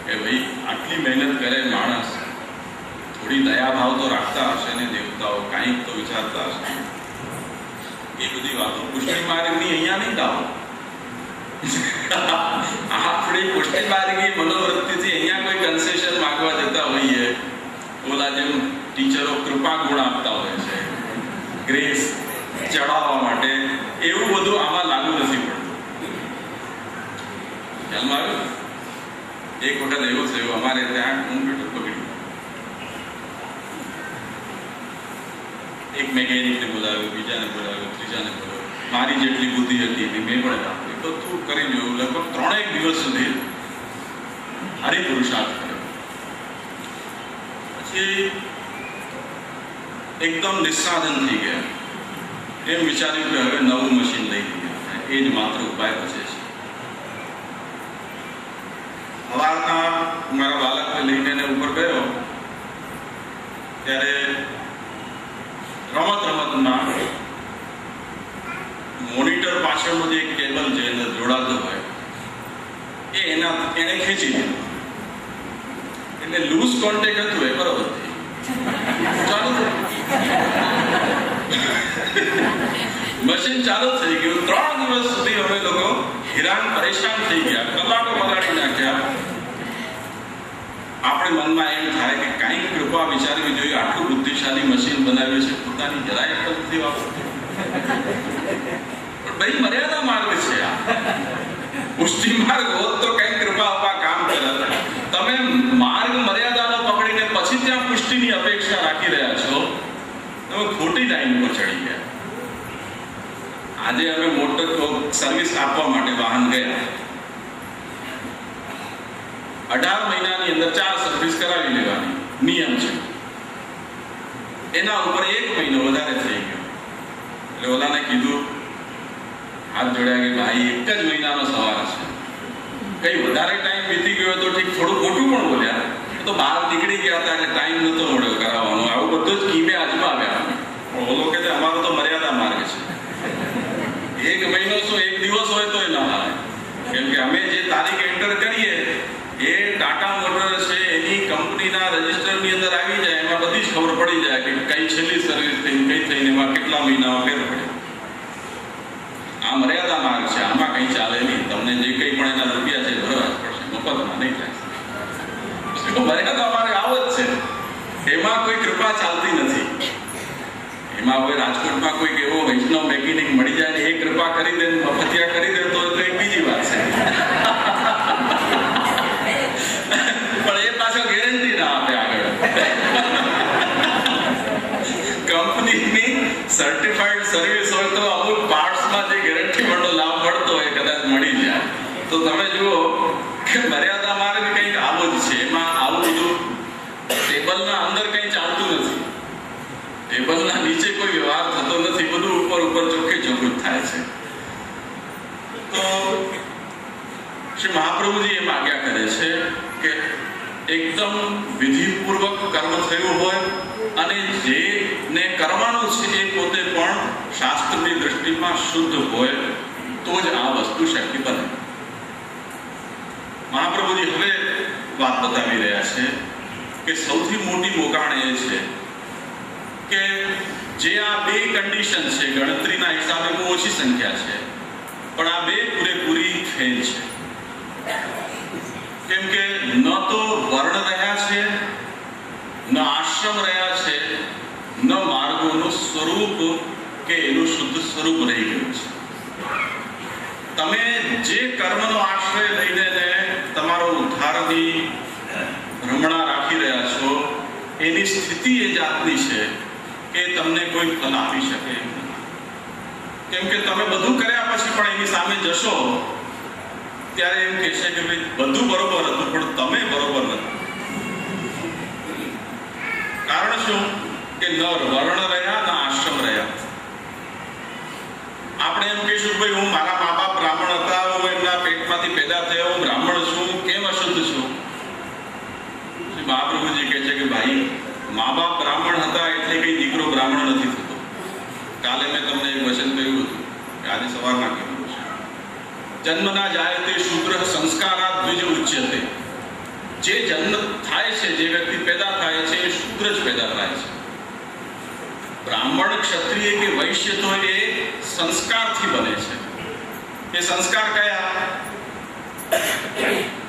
ભાઈ આટલી મહેનત કરે માણસ, થોડી દયાભાવ તો રાખતા હશે ને દેવતાઓ, કાંઈક તો વિચારતા હશે. એ બધી વાતો પુષ્ટિ માર્ગની અહીંયા નહીં લાવો. આપણી પુષ્ટિ માર્ગની મનોવૃત્તિથી અહીંયા કોઈ કન્સેશન માંગવા જતા હોઈએ, ઓલા જેમ ટીચરો કૃપા ગુણ આપતા હોય છે, ગ્રેસ ચડાવવા માટે, એવું બધું આમાં લાગુ નથી પડતું. ખ્યાલમાં આવ્યું? એક વખત એવું થયું, અમારે ત્યાં કોમ્પ્યુટર બગડ્યું. એક મેકેનિકને બોલાવ્યો, બીજાને બોલાવ્યો, ત્રીજાને બોલાવ્યો. મારી જેટલી બુદ્ધિ હતી એની મેં પણ આપી, બધું કરી જોયું. લગભગ 3 દિવસ સુધી ભારી પુરુષાર્થ કર્યો. પછી એકદમ નિસ્સાધન થઈ ગયા. એમ વિચાર્યું કે હવે નવું મશીન લઈ ગયા, એ જ માત્ર ઉપાય બચે છે. સવારના મારા બાળકને લઈને એને ઉપર ગયો ત્યારે રમતમાં મોનિટર પાછળનો જે કેબલ છે એને જોડાતો હોય એને ખેંચી લીધું, એટલે લૂઝ કોન્ટેક્ટ હતું એ બરોબર ચાલુ મશીન ચાલુ થઈ ગયું. 3 દિવસ સુધી અમે લોકો હેરાન પરેશાન થઈ ગયા, કલાકો બગાડી નાખ્યા. આપણે મનમાં એમ થાય કે કાંઈક કૃપા વિચારવી જોઈએ, આટલું બુદ્ધિશાળી મશીન બનાવ્યું છે, પોતાની જરાય નથી વાપરતું. પણ ભાઈ મર્યાદા માર્ગ છે આ. પુષ્ટિ માર્ગ હોત તો કંઈક કૃપા આપવા કામ કરે. તમે માર્ગ મર્યાદાનો પકડીને પછી ત્યાં પુષ્ટિની અપેક્ષા રાખી રહ્યા છો, તમે ખોટી લાઈન પર ચડી ગયા. આજે અમે મોટર સર્વિસ આપવા માટે વાહન ગયા, 18 મહિનાની અંદર 4 સર્વિસ કરાવી લેવાની નિયમ છે. એના ઉપર 1 મહિનો વધારે થઈ ગયો. એટલે ઓલાને કીધું, હાથ જોડ્યા કે ભાઈ એક જ મહિનાનો સવાલ છે, કઈ વધારે ટાઈમ વીતી ગયો તો ઠીક, થોડું ખોટું પણ બોલ્યા તો બહાર નીકળી ગયા હતા એટલે ટાઈમ નતો મળ્યો કરાવવાનો. આવું બધું જ કીમે અજમાવ્યા. ઓલો કે અમારો તો મર્યાદા માર્ગ છે, 1 મહિનો શું 1 દિવસ હોય તો ના હાલે. કેમ કે અમે જે તારીખ એન્ટર કરીએ એ ટાટા મોટર છે એની કંપનીના રજિસ્ટરની અંદર આવી જાય, એમાં બધી જ ખબર પડી જાય કે કઈ છેલ્લી સર્વિસ થઈ, કઈ થઈને એમાં કેટલા મહિનામાં ફેર પડે. આ મર્યાદા માર્ગ છે, આમાં કંઈ ચાલે નહીં. તમને જે કંઈ પણ એના રૂપિયા છે ભરવા જ પડશે, મફતમાં નહીં થાય. મર્યાદા માર્ગ આવો જ છે, એમાં કોઈ કૃપા ચાલતી નથી. એમાં હવે રાજકોટમાં કોઈક એવો વૈષ્ણવ મેકેનિક મળી જાય ને કૃપા કરી દે, મફતિયા કરી દે તો એક બીજી વાત છે. પણ એ પાછો ગેરંટી ના આપે આગળ. કંપનીની સર્ટિફાઈડ સર્વિસ હોય તો અમુક પાર્ટ્સમાં જે ગેરંટી વાળો લાભ મળતો હોય કદાચ મળી જાય. તો તમે જુઓ કે મર્યાદા માર્ગ કંઈક આવો જ છે. એમાં આવું બધું ટેબલના અંદર કંઈ ચાલતું નથી, ટેબલના નીચે કોઈ વ્યવહાર થતો નથી, બધું ઉપર ઉપર ચોખ્ખે ચોખ્ખું થાય છે. તો શ્રી મહાપ્રભુજી એમ આજ્ઞા કરે છે કે એકદમ વિધિપૂર્વક કર્મ થયું હોય અને જેને કરવાનું છે એ પોતે પણ શાસ્ત્રની દૃષ્ટિમાં શુદ્ધ હોય તો જ આ વસ્તુ શક્ય બને. મહાપ્રભુજી હવે વાત બતાવી રહ્યા છે કે સૌથી મોટી મોકાણ એ છે કે જે આ બે કન્ડિશન છે, ગણતરીના હિસાબે બહુ ઓછી સંખ્યા છે, પણ આ બે પૂરેપૂરી ફેલ છે. કેમ કે ન તો વર્ણ રહ્યા છે, ન આશ્રમ રહ્યા છે, ન માર્ગોનું સ્વરૂપ કે એનું શુદ્ધ સ્વરૂપ રહી ગયું છે. તમે જે કર્મનો આશ્રય લઈને તમારો ઉદ્ધારની ભ્રમણા રાખી રહ્યા છો એની સ્થિતિ એ જાતની છે કે તમને કોઈ ફલ આપી શકે એમ નથી. કેમ કે તમે બધું કર્યા પછી પણ એની સામે જશો ત્યારે એમ કહેશે કે ભાઈ બધું બરોબર હતું પણ તમે બરોબર નથી. કારણ શું કે ન વર્ણ રહ્યા ન આશ્રમ રહ્યા. આપણે એમ કહીશું ભાઈ હું મારા મા બાપ બ્રાહ્મણ હતા, હું એમના પેટમાંથી પેદા થયો, હું બ્રાહ્મણ છું, કેમ અશુદ્ધ છું? શ્રી મહાપ્રભુજી કહે છે કે ભાઈ મા બાપ બ્રાહ્મણ હતા એટલે કઈ દીકરો બ્રાહ્મણ નથી થતો. કાલે મેં તમને એક વચન કહ્યું હતું કે આજે સવારમાં કીધું છે, જન્મના જાયતે શૂદ્ર સંસ્કારાત દ્વિજ ઉચ્યતે. જે જન્મ થાય છે, જે વ્યક્તિ પેદા થાય છે એ શૂદ્ર જ પેદા થાય છે. બ્રાહ્મણ, ક્ષત્રિય કે વૈશ્ય તો એ સંસ્કારથી બને છે. એ સંસ્કાર કયા?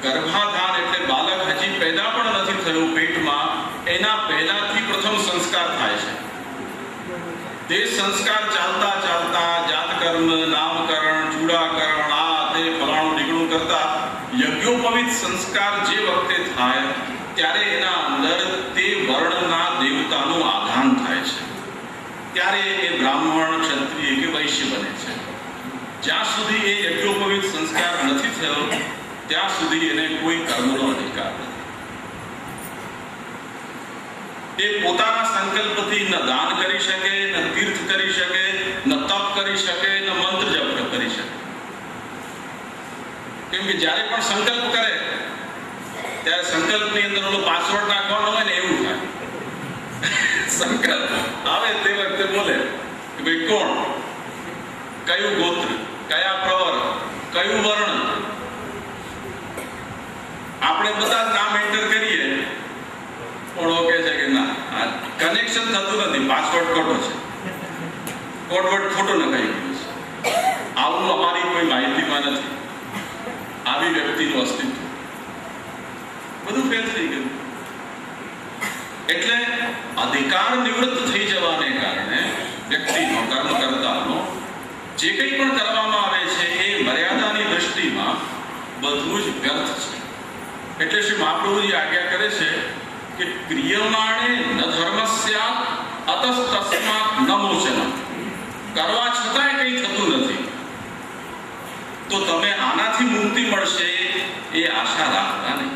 ગર્ભાધાન એટલે બાળક હજી પેદા પણ નથી થયું પેટમાં, એના પહેલાથી પ્રથમ સંસ્કાર થાય છે. તે સંસ્કાર ચાલતા ચાલતા જાતકર્મ, નામકરણ, ચૂડાકરણ, આ તે ફલાણું ઢીકણું કરતા યજ્ઞોપવિત સંસ્કાર જે વખતે થાય ત્યારે એના અંદર તે વર્ણના દેવતાનું આધાન થાય છે. ત્યારે એ બ્રાહ્મણ, ક્ષત્રિય કે વૈશ્ય બને છે. જ્યાં સુધી એ યજ્ઞોપવિત સંસ્કાર નથી થયો ત્યાં સુધી એને કોઈ કર્મનો અધિકાર નથી. એ પોતાના સંકલ્પથી ન દાન કરી શકે, ન તીર્થ કરી શકે, ન તપ કરી શકે, ન મંત્ર જપ કરી શકે. કેમ કે જ્યારે પણ સંકલ્પ કરે ત્યારે સંકલ્પની અંદર ઓલો પાસવર્ડ નાખવાનો હોય ને એવું થાય. સંકલ્પ આવે તે વખતે બોલે કે ભાઈ કોણ, કયું ગોત્ર, કયા પ્રવર, કયું વર્ણ, આપણે બધા નામ એન્ટર કરીએ પણ ઓકે છે કે ના આ કનેક્શન થતું નથી, પાસવર્ડ ખોટો છે, કોડવર્ડ ખોટો નખાઈ ગયો છે, આવું અમારી કોઈ માહિતીમાં નથી, આવી વ્યક્તિનું અસ્તિત્વ, બધું ફેલ થઈ ગયું. એટલે અધિકાર નિવૃત્ત થઈ જવાને કારણે વ્યક્તિનો, કર્મકર્તાનો જે કંઈ પણ કરવામાં આવે છે એ મર્યાદાની દ્રષ્ટિમાં બધું જ વ્યર્થ છે. એટલે શ્રી મહાપ્રભુજી આજ્ઞા કરે છે કે ક્રિયમાણે ન ધર્મસ્યાત અતસ્તસ્માત ન મોચનમ. કરવા છતાંય કંઈ થતું નથી તો તમે આનાથી મુક્તિ મળશે એ આશા રાખતા નહીં.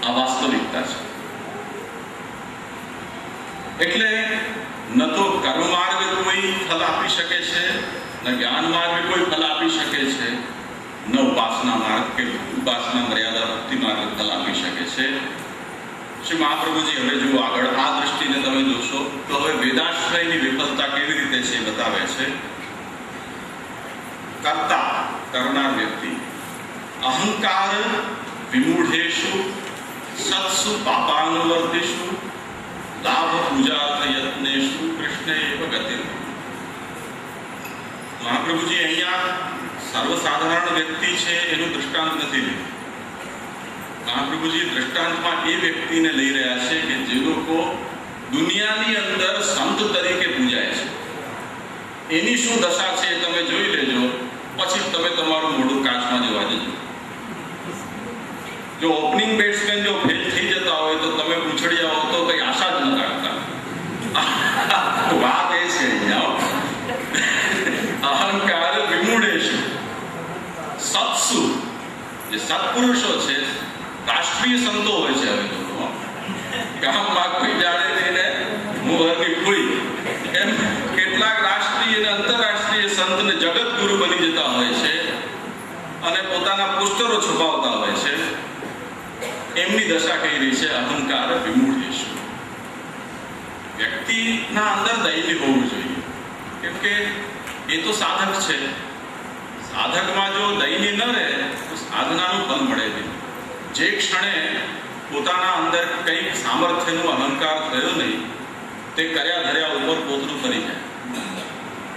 આ વાસ્તવિકતા છે. એટલે ન તો કર્મ માર્ગ કોઈ ફલ આપી શકે છે, ન જ્ઞાન માર્ગ કોઈ ફલ આપી શકે છે, ન ઉપાસના માર્ગ કે ઉપાસના મર્યાદા ભક્તિ માર્ગ ફલ આપી શકે છે. શ્રી મહાપ્રભુજી હવે જો આગળ આ દ્રષ્ટિને તમે જોશો તો હવે વેદાશ્રયની વિફલતા કેવી રીતે છે બતાવે છે. કર્તા, કરનાર વ્યક્તિ, અહંકાર વિમૂઢેષુ સત્સુ પાપાનુવર્તિષુ લાભ પૂજાર્થ યત્નેષુ કૃષ્ણ એવ ગતિ. મહાપ્રભુજી અહીંયા સર્વસાધારણ વ્યક્તિ છે એનું દૃષ્ટાંત નથી લીધું. મહાપ્રભુજી દૃષ્ટાંતમાં એ વ્યક્તિને લઈ રહ્યા છે કે જે લોકો દુનિયાની અંદર સંત તરીકે પૂજાય છે, એની શું દશા છે એ તમે જોઈ લેજો, પછી તમે તમારું મોઢું કાચમાં જોવા જજો. જો ઓપનિંગ બેટ્સમેન જો ફેલ થઈ જતા હોય તો તમે પૂછડિયા હો તો કઈ આશા જ ન રાખતા. વાત એ છે અહંકાર વિમૂઢેષુ સત્સુ, જે સત્પુરુષો છે, રાષ્ટ્રીય સંતો હોય છે. હવે લોકો ગામમાં કોઈ જાણે નહીં ને હું ઘરની કોઈ એમ કેટલાક રાષ્ટ્રીય અને આંતરરાષ્ટ્રીય સંતને જગત ગુરુ બની જતા હોય છે અને પોતાના પુસ્તરો છુપાવતા હોય છે. એમની દશા કઈ રહી છે? અહંકાર વિમૂઢેષુ. વ્યક્તિના અંદર દૈન્ય હોવું જોઈએ, કેમ કે એ તો સાધક છે. સાધકમાં જો દૈન્ય ન રહે તો સાધનાનું ફલ મળે નહીં. જે ક્ષણે પોતાના અંદર કંઈક સામર્થ્યનો અહંકાર થયો નહીં, તે કર્યા ધર્યા ઉપર પોતરું કરી જાય.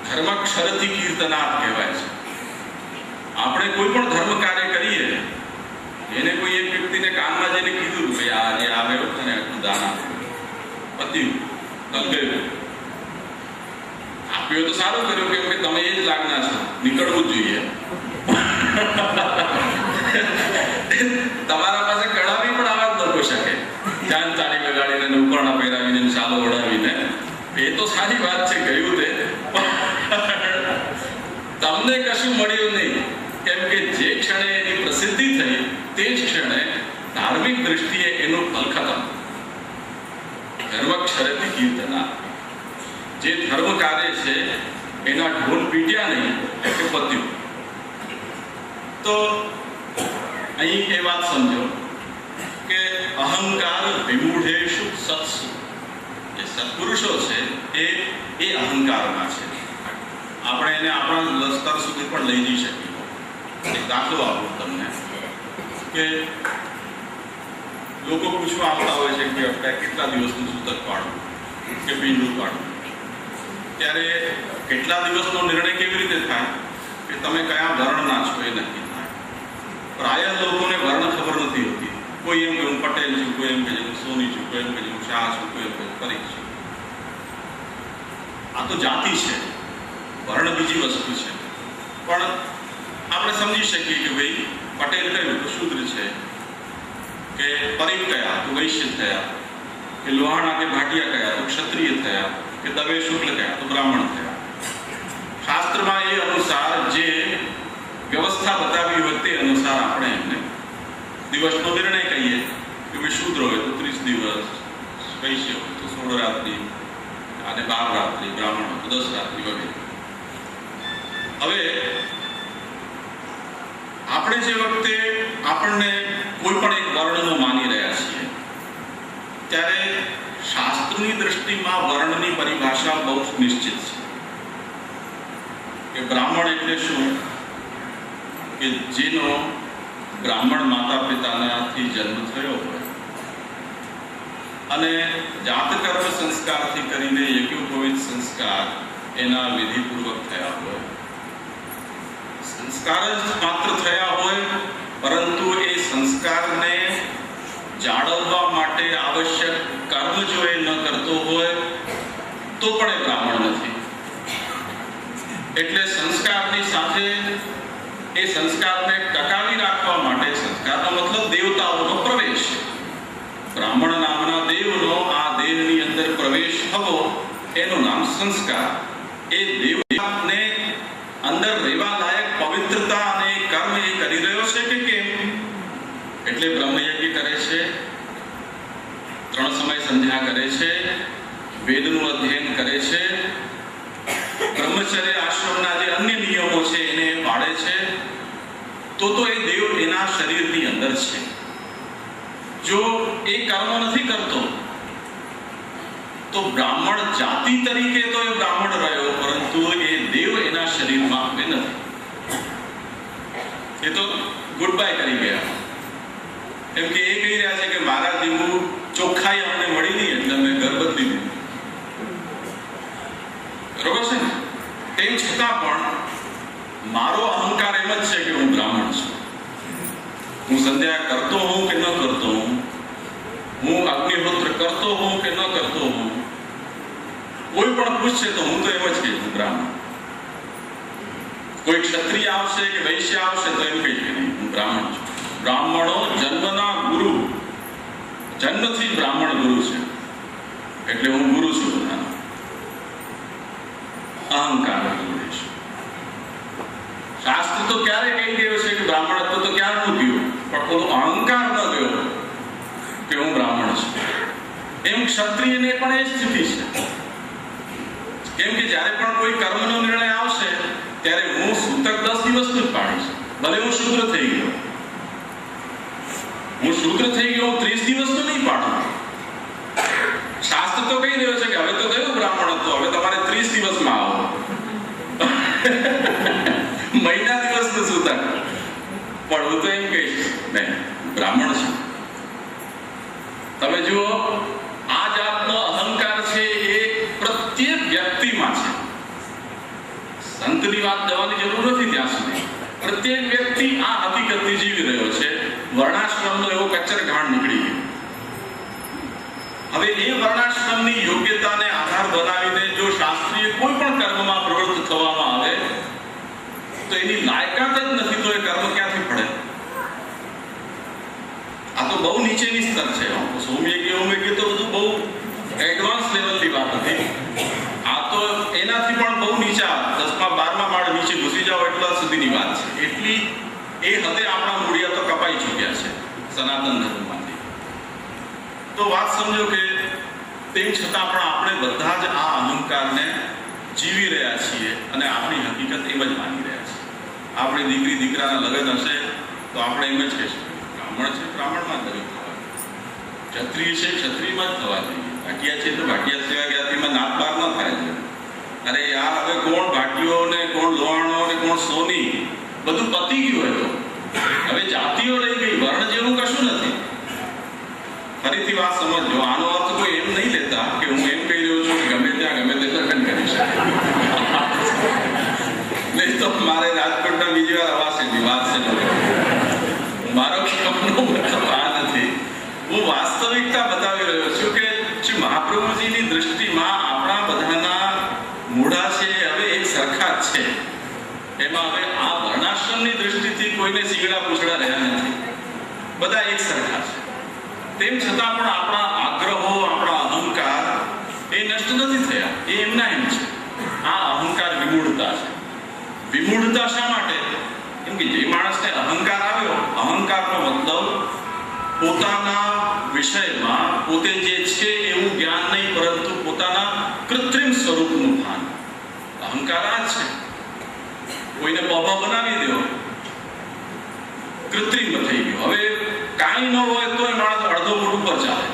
ધર્મક્ષરથી કીર્તનાથ કહેવાય છે. આપણે કોઈ પણ ધર્મ કાર્ય કરીએ, એને કોઈ એક વ્યક્તિને કાનમાં જઈને કીધું કે આજે આવ્યો તને આટલું દાન આપ્યું, પત્યું, ગયું. આપ્યો તો સારું કર્યું, કેમ કે તમે એ જ લાગના છો, નીકળવું જ જોઈએ. તમારા પાસે કડાવી પણ આવા જ ન કોઈ શકે. ચાંદ તાળી વગાડીને ઉપકરણા પહેરાવીને ચાલો ઓઢાવીને, એ તો સારી વાત છે, ગયું તે. તમને કશું મળ્યું નહીં, કેમ કે જે ક્ષણે એની પ્રસિદ્ધિ થઈ તે જ ક્ષણે ધાર્મિક દ્રષ્ટિએ એનું ફલ ખતમ. ધર્મક્ષરથી કીર્તના. જે ધર્મ કાર્ય છે એના ઢોલ પીટ્યા નહીં કે પત્યું. તો અહીં એ વાત સમજો કે અહંકાર વિમૂઢેષુ સત્સુ. જે સત્પુરુષો છે એ અહંકારમાં છે. આપણે એને આપણા સ્તર સુધી પણ લઈ જઈ શકીએ. એક દાખલો આપું તમને કે લોકો પૂછવા આવતા હોય છે કે આપણે કેટલા દિવસનું સૂતક પાડવું કે પીંડું પાડવું. ત્યારે કેટલા દિવસનો નિર્ણય કેવી રીતે થાય કે તમે કયા વર્ણના છો એ નક્કી થાય. પ્રાય લોકોને વર્ણ ખબર નથી હોતી. કોઈ એમ કે હું પટેલ છું, કોઈ એમ કે હું સોની છું, કોઈ એમ કે હું શાહ છું, કોઈ એમ કે પરીખ છું. આ તો જાતિ છે, વર્ણ બીજી વસ્તુ છે. પણ આપણે સમજી શકીએ કે ભાઈ પટેલ કયું તો શૂદ્ર છે, કે પરીખ કયા તો વૈશ્ય થયા, કે લોહાણા કે ભાટિયા કયા તો ક્ષત્રિય થયા, કે દવે શુક્લ કયા તો બ્રાહ્મણ થયા. શાસ્ત્રમાં એ અનુસાર જે વ્યવસ્થા બતાવી હોય તે અનુસાર આપણે એમને દિવસનો નિર્ણય કહીએ કે ભાઈ શૂદ્ર હોય તો 30 દિવસ, વૈશ્ય હોય તો 16 રાત્રિ અને 12 રાત્રિ, બ્રાહ્મણ હોય તો 10 રાત્રિ વગેરે. હવે આપણે જે વખતે આપણને કોઈ પણ એક વર્ણનો માની રહ્યા છીએ, ત્યારે શાસ્ત્રની દૃષ્ટિમાં વર્ણની પરિભાષા બહુ નિશ્ચિત છે કે બ્રાહ્મણ એટલે શું? કે જેનો બ્રાહ્મણ માતા પિતાનાથી જન્મ થયો હોય અને જાતકર્મ સંસ્કારથી કરીને યજ્ઞોપવિત સંસ્કાર એના વિધિપૂર્વક થયા હોય. સંસ્કાર જ માત્ર થયા હોય, પરંતુ એ સંસ્કારને જાળવવા માટે આવશ્યક કર્મ જો એ ન કરતો હોય તો પણ એ બ્રાહ્મણ નથી. એટલે સંસ્કારની સાથે એ સંસ્કારને ટકાવી રાખવા માટે, સંસ્કારનો મતલબ દેવતાઓનો પ્રવેશ, બ્રાહ્મણ નામના દેવનો આ દેહની અંદર પ્રવેશ થવો એનું નામ સંસ્કાર. એ દેવને અંદર રહેવા લાયક પવિત્રતા અને કર્મ એ કરી રહ્યો છે કે કેમ? એટલે બ્રહ્મયજ્ઞ કરે છે, 3 સમય સંધ્યા કરે છે, વેદનું અધ્યયન કરે છે, બ્રહ્મચર્ય આશ્રમના જે અન્ય નિયમો છે એને પાળે છે, તો એ દેવ એના શરીરની અંદર છે. જો એ કર્મ નથી કરતો તો બ્રાહ્મણ જાતિ તરીકે તો એ બ્રાહ્મણ રહ્યો, પરંતુ એ દેવ એના શરીરમાં હવે નથી. એ તો ગુડ બાય કરી ગયા. કેમ કે એ કહી રહ્યા છે કે મારા જેવું ચોખ્ખાઈ અમને મળી નહીં એટલે અમે ઘર બદલી દીધું. બરોબર છે ને? તેમ છતાં પણ મારો અહંકાર એમ જ છે કે હું બ્રાહ્મણ છું. હું સંધ્યા કરતો હું કે ન કરતો હું, હું અગ્નિહોત્ર કરતો હું કે ન કરતો હું, કોઈ પણ પૂછશે તો હું તો એમ જ કહીશ હું બ્રાહ્મણ. કોઈ ક્ષત્રિય આવશે કે વૈશ્ય આવશે તો એમ કહીશ કે નહીં, હું બ્રાહ્મણ છું. બ્રાહ્મણો જન્મના ગુરુ, જન્મથી બ્રાહ્મણ ગુરુ છે, એટલે હું ગુરુ છું બધાનો. અહંકાર જોડીશ. શાસ્ત્ર તો ક્યારે કહી ગયો છે કે બ્રાહ્મણત્વ તો ક્યારનું ગયું, પણ પેલો અહંકાર ન ગયો કે હું બ્રાહ્મણ છું. એમ ક્ષત્રિયને પણ એ સ્થિતિ છે. કેમ કે જ્યારે પણ કોઈ કર્મનો નિર્ણય આવશે ત્યારે હું સૂતક 10 દિવસનું જ પાડીશ. ભલે હું શૂદ્ર થઈ ગયો, હું શૂદ્ર થઈ ગયો, હું 30 દિવસનું નહીં પાડું. શાસ્ત્ર તો કહી રહ્યો છે કે હવે તો ગયું બ્રાહ્મણત્વ, હવે તમારે 30 દિવસમાં આવો. મહિના દિવસનું સૂતક. પણ હું તો એમ કહીશ નહીં, બ્રાહ્મણ છું. તમે જુઓ, આ જાતનો અહંકાર છે એ પ્રત્યેક વ્યક્તિમાં છે. સંતની વાત જવાની જરૂર નથી ત્યાં સુધી. પ્રત્યેક વ્યક્તિ આ હકીકતથી જીવી રહ્યો છે. વર્ણાશ્રમનો એવો કચ્ચરઘાણ નીકળી ગયો. હવે એ વર્ણાશ્રમની યોગ્યતાને આધાર બનાવીને જો શાસ્ત્રીય કોઈ પણ કર્મમાં પ્રવૃત્ત થવામાં આવે તો એની લાયકાત જ નથી, તો એ કર્મ ક્યાંથી પડે? આ તો બહુ નીચેની સ્તર છે. સૌમ્ય તો બધું બહુ એડવાન્સ લેવલની વાત હતી. આ તો એનાથી પણ બહુ નીચા 10મા 12મા માળ નીચે ઘૂસી જાઓ એટલા સુધીની વાત છે. એટલી એ હદે આપણા મૂળિયા તો કપાઈ ચૂક્યા છે સનાતન ધર્મમાંથી. તો વાત સમજો કે તેમ છતાં પણ આપણે બધા જ આ અહંકારને જીવી રહ્યા છીએ અને આપણી હકીકત એમ જ માની રહ્યા છીએ. આપણી દીકરી દીકરાના લગ્ન હશે તો આપણે એમ જ કહીશું, બ્રાહ્મણ છે બ્રાહ્મણમાં જ લગ્ન થવા, ક્ષત્રિય છે ક્ષત્રિયમાં જ થવા જોઈએ, ભાટિયા છે તો ભાટિયા સેવા જ્ઞાતિમાં નાત બાર ન થાય છે. અરે યાર, હવે કોણ ભાટીઓ ને કોણ લોહાણો ને કોણ સોની, બધું પતી ગયું. હોય તો હવે જાતિઓ રહી ગઈ, વર્ણ જેવું કશું નથી. ફરીથી વાત સમજો. આનો અર્થ કોઈ એમ નહીં લેતા કે હું એમ કહી રહ્યો છું કે ગમે ત્યાં ગમે તે લગ્ન કરી શકે. નહીં તો મારે રાજકોટના બીજી વાર અવાશે વિવાદ છે. મારો કપનો મતલબ આ નથી. હું વાસ્તવિકતા બતાવી રહ્યો છું કે શ્રી મહાપ્રભુજીની દૃષ્ટિમાં આપણા બધાના મૂળા છે હવે એક સરખા જ છે. એમાં હવે આ વર્ણાશ્રમની દૃષ્ટિથી કોઈને સીગડા પૂછડા રહ્યા નથી, બધા એક સરખા છે. તેમ છતાં પણ આપણા આગ્રહો, આપણા અહંકાર એ નષ્ટ નથી થયા, એ એમના એમ છે. આ અહંકાર વિમૂઢતા છે. વિમૂઢતા શા માટે? કેમ કે જે માણસને અહંકાર આવ્યો, અહંકારનો મતલબ પોતાના વિષયમાં પોતે જે છે એવું જ્ઞાન નહીં, પરંતુ પોતાના કૃત્રિમ સ્વરૂપનું ભાન. અહંકાર આ છે. કોઈને પભા બનાવી દો, કૃત્રિમ થઈ ગયો. હવે કાંઈ ન હોય તો એ માણસ અડધો ફૂટ ઉપર ચાલે.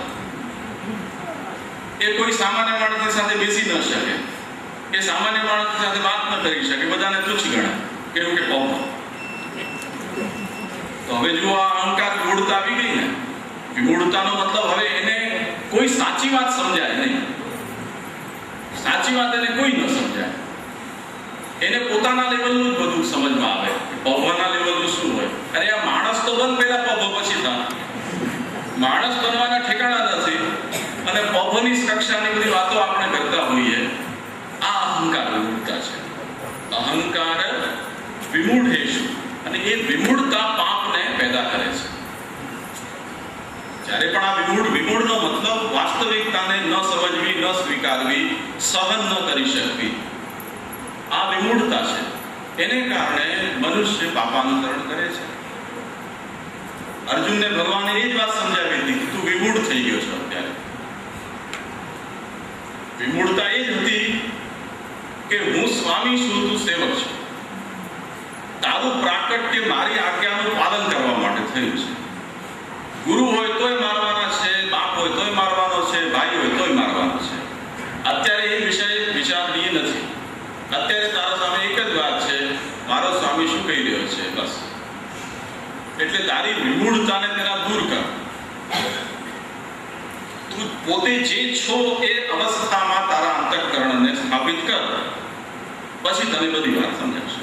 એ કોઈ સામાન્ય માણસની સાથે બેસી ન શકે, એ સામાન્ય માણસ સાથે વાત ન કરી શકે, બધાને તુચ્છ ગણાય. કેવું કે પભા. તો હવે જો આ અહંકાર વિમૂઢતા આવી ગઈ ને, વિમૂઢતાનો મતલબ હવે એને કોઈ સાચી વાત સમજાય નહીં. સાચી વાત એને કોઈ ન સમજાય. એને પોતાના લેવલનું જ બધું સમજમાં આવે. પભના લેવલનું શું હોય? અરે આ માણસ તો બન, પહેલા પભ પછી થા. માણસ બનવાના ઠેકાણા નથી અને પભની કક્ષાની બધી વાતો આપણે કરતા હોઈએ. આ અહંકાર વિમૂઢતા છે. અહંકાર વિમૂઢેશ, અને એ વિમૂઢતા પાપને પેદા કરે છે. જ્યારે પણ આ વિમૂઢનો મતલબ વાસ્તવિકતાને ન સમજવી, ન સ્વીકારવી, સહન ન કરી શકવી, આ વિમૂઢતા છે. એને કારણે મનુષ્ય પાપાનુસરણ કરે છે. અર્જુનને ભગવાને એ જ વાત સમજાવી હતી કે તું વિમૂઢ થઈ ગયો છો. અત્યારે વિમૂઢતા એ જ હતી કે હું સ્વામી છું, તું સેવક છું. તારું પ્રાકટ્ય મારી આજ્ઞાનું પાલન કરવા માટે થયું છે. ગુરુ હોય તોય મારવાના છે, બાપ હોય તોય મારવાનો છે, ભાઈ હોય તોય મારવાનો છે. અત્યારે એ વિષય વિચારણીય નથી. અત્યારે તારા સામે એક જ વાત છે, મારો સ્વામી શું કહી રહ્યો છે, બસ. એટલે તારી વિમૂઢતાને તેના દૂર કર. તું પોતે જે છો એ અવસ્થામાં તારા અંતઃકરણને સ્થાપિત કર, પછી તને બધી વાત સમજાશે.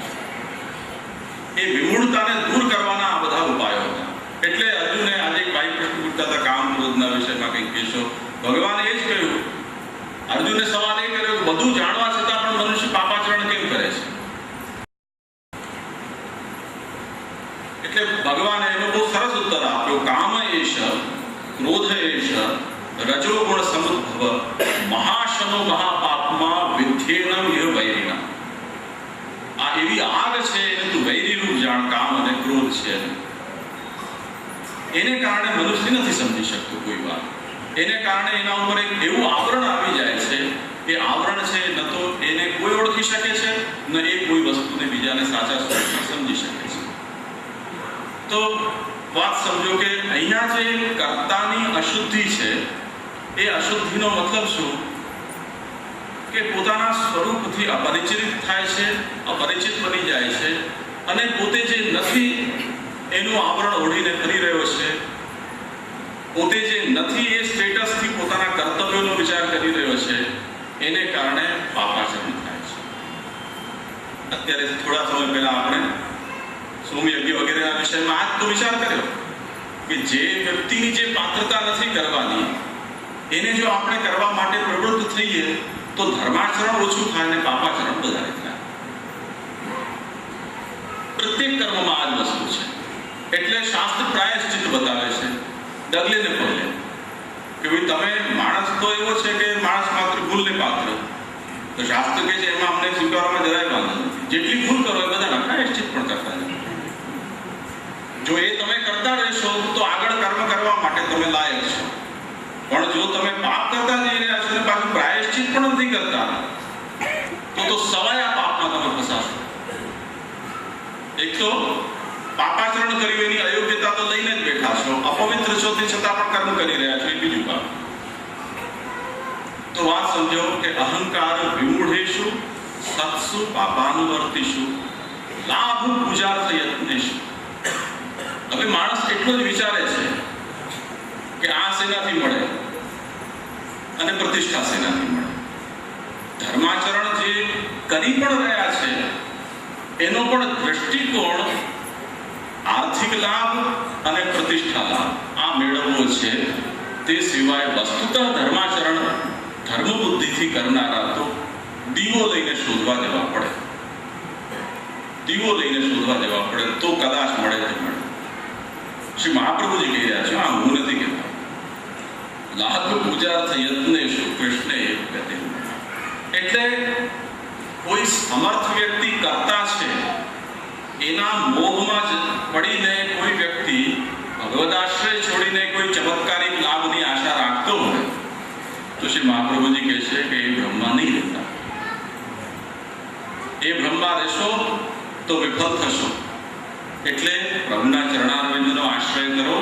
એ વિમૂઢતાને દૂર કરવાના આ બધા ઉપાયો હતા. એટલે અર્જુને આજે એક ભાઈ પ્રશ્ન પૂછતા હતા કામ ક્રોધના વિષયમાં કંઈક કહેશો. ભગવાને એ જ કહ્યું. અર્જુને સવાલ એ કર્યો કે બધું જાણવા છતાં પણ મનુષ્ય પાપાચરણ કેમ કરે છે? રજોગુણ સમુદ્ભવ મહાશનો મહાપાપમાં વિધ્યેનમ યહ વૈરિણા. આ એવી આગ છે, એને તું વૈરી રૂપ જાણ. કામ અને ક્રોધ છે, એને કારણે મનુષ્ય નથી સમજી શકતો કોઈ વાત. એને કારણે એના ઉપર એક એવું આવરણ આવી જાય છે. એ આવરણ છે, ન તો એને કોઈ ઓળખી શકે છે, ન એ કોઈ વસ્તુને બીજાને સાચા સ્વરૂપમાં સમજી શકે છે. તો વાત સમજો કે અહીંયા જે કર્તાની અશુદ્ધિ છે, એ અશુદ્ધિનો મતલબ શું? કે પોતાના સ્વરૂપથી અપરિચિત થાય છે, અપરિચિત બની જાય છે, અને પોતે જે નથી એનું આવરણ ઓઢીને ફરી રહ્યો છે. પોતે જે નથી એ સ્ટેટસથી પોતાના કર્તવ્યોનો વિચાર કરી રહ્યો છે. એને કારણે પાપાચરણ થાય છે. અત્યારે થોડા સમય પહેલા આપણે સોમયજ્ઞ વગેરેના વિષયમાં આજ તો વિચાર કર્યો કે જે વ્યક્તિની જે પાત્રતા નથી કરવાની, એને જો આપણે કરવા માટે પ્રવૃત્ત થઈએ તો ધર્માચરણ ઓછું થાય અને પાપાચરણ વધારે થાય. પ્રત્યેક કર્મમાં આ જ વસ્તુ છે. એટલે શાસ્ત્ર પ્રાયશ્ચિત બતાવે છે ડગલે ને પગલે કે ભાઈ તમે માણસ તો એવો છે કે માણસ માત્ર ભૂલને પાત્ર. તો શાસ્ત્ર કહે છે એમાં અમને સ્વીકારવામાં જરાય વાંધો નથી. જેટલી ભૂલ કરો એ બધાના પ્રાયશ્ચિત પણ કરતા જાય. જો એ તમે કરતા રહેશો તો આગળ કર્મ કરવા માટે તમે લાયક છો. પણ જો તમે પાપ કરતા જઈ રહ્યા છો અને પાછું પ્રાયશ્ચિત પણ નથી કરતા, તો સવાયા પાપમાં તમે ફસાશો. એક તો પાપાચરણ કર્યું એની અયોગ્યતા તો લઈને જ બેઠા છો, અપવિત્ર છો તે છતાં પણ કર્મ કરી રહ્યા છો, એ બીજું કામ. તો વાત સમજો કે અહંકાર વિમૂઢેષુ સત્સુ પાપાનુવર્તિષુ લાભ પૂજાર્થ યત્નેષુ. હવે માણસ એટલો જ વિચારે છે કે આ શેનાથી મળે અને પ્રતિષ્ઠા શેનાથી મળે. ધર્માચરણ જે કરી પણ રહ્યા છે એનો પણ દ્રષ્ટિકોણ આર્થિક લાભ અને પ્રતિષ્ઠા લાભ આ મેળવવો છે. તે સિવાય વસ્તુતઃ ધર્માચરણ ધર્મ બુદ્ધિથી કરનારા તો દીવો લઈને શોધવા જવા પડે. દીવો લઈને શોધવા જવા પડે તો કદાચ મળે તે મળે. શ્રી મહાપ્રભુજી કહી રહ્યા છે, આ હું નથી કહેતો. લાભ પૂજાર્થ યત્નેષુ કૃષ્ણે ગતિ. એટલે કોઈ સમર્થ વ્યક્તિ કરતા છે, એના મોહમાં જ પડીને કોઈ વ્યક્તિ ભગવદાશ્રય છોડીને કોઈ ચમત્કારિક લાભની આશા રાખતો હોય તો શ્રી મહાપ્રભુજી કહે છે કે એ બ્રહ્મા નહીં રહેતા. એ બ્રહ્મા રહેશો તો વિફલ થશો. એટલે પ્રભુના ચરણારવિંદનો આશ્રય કરો.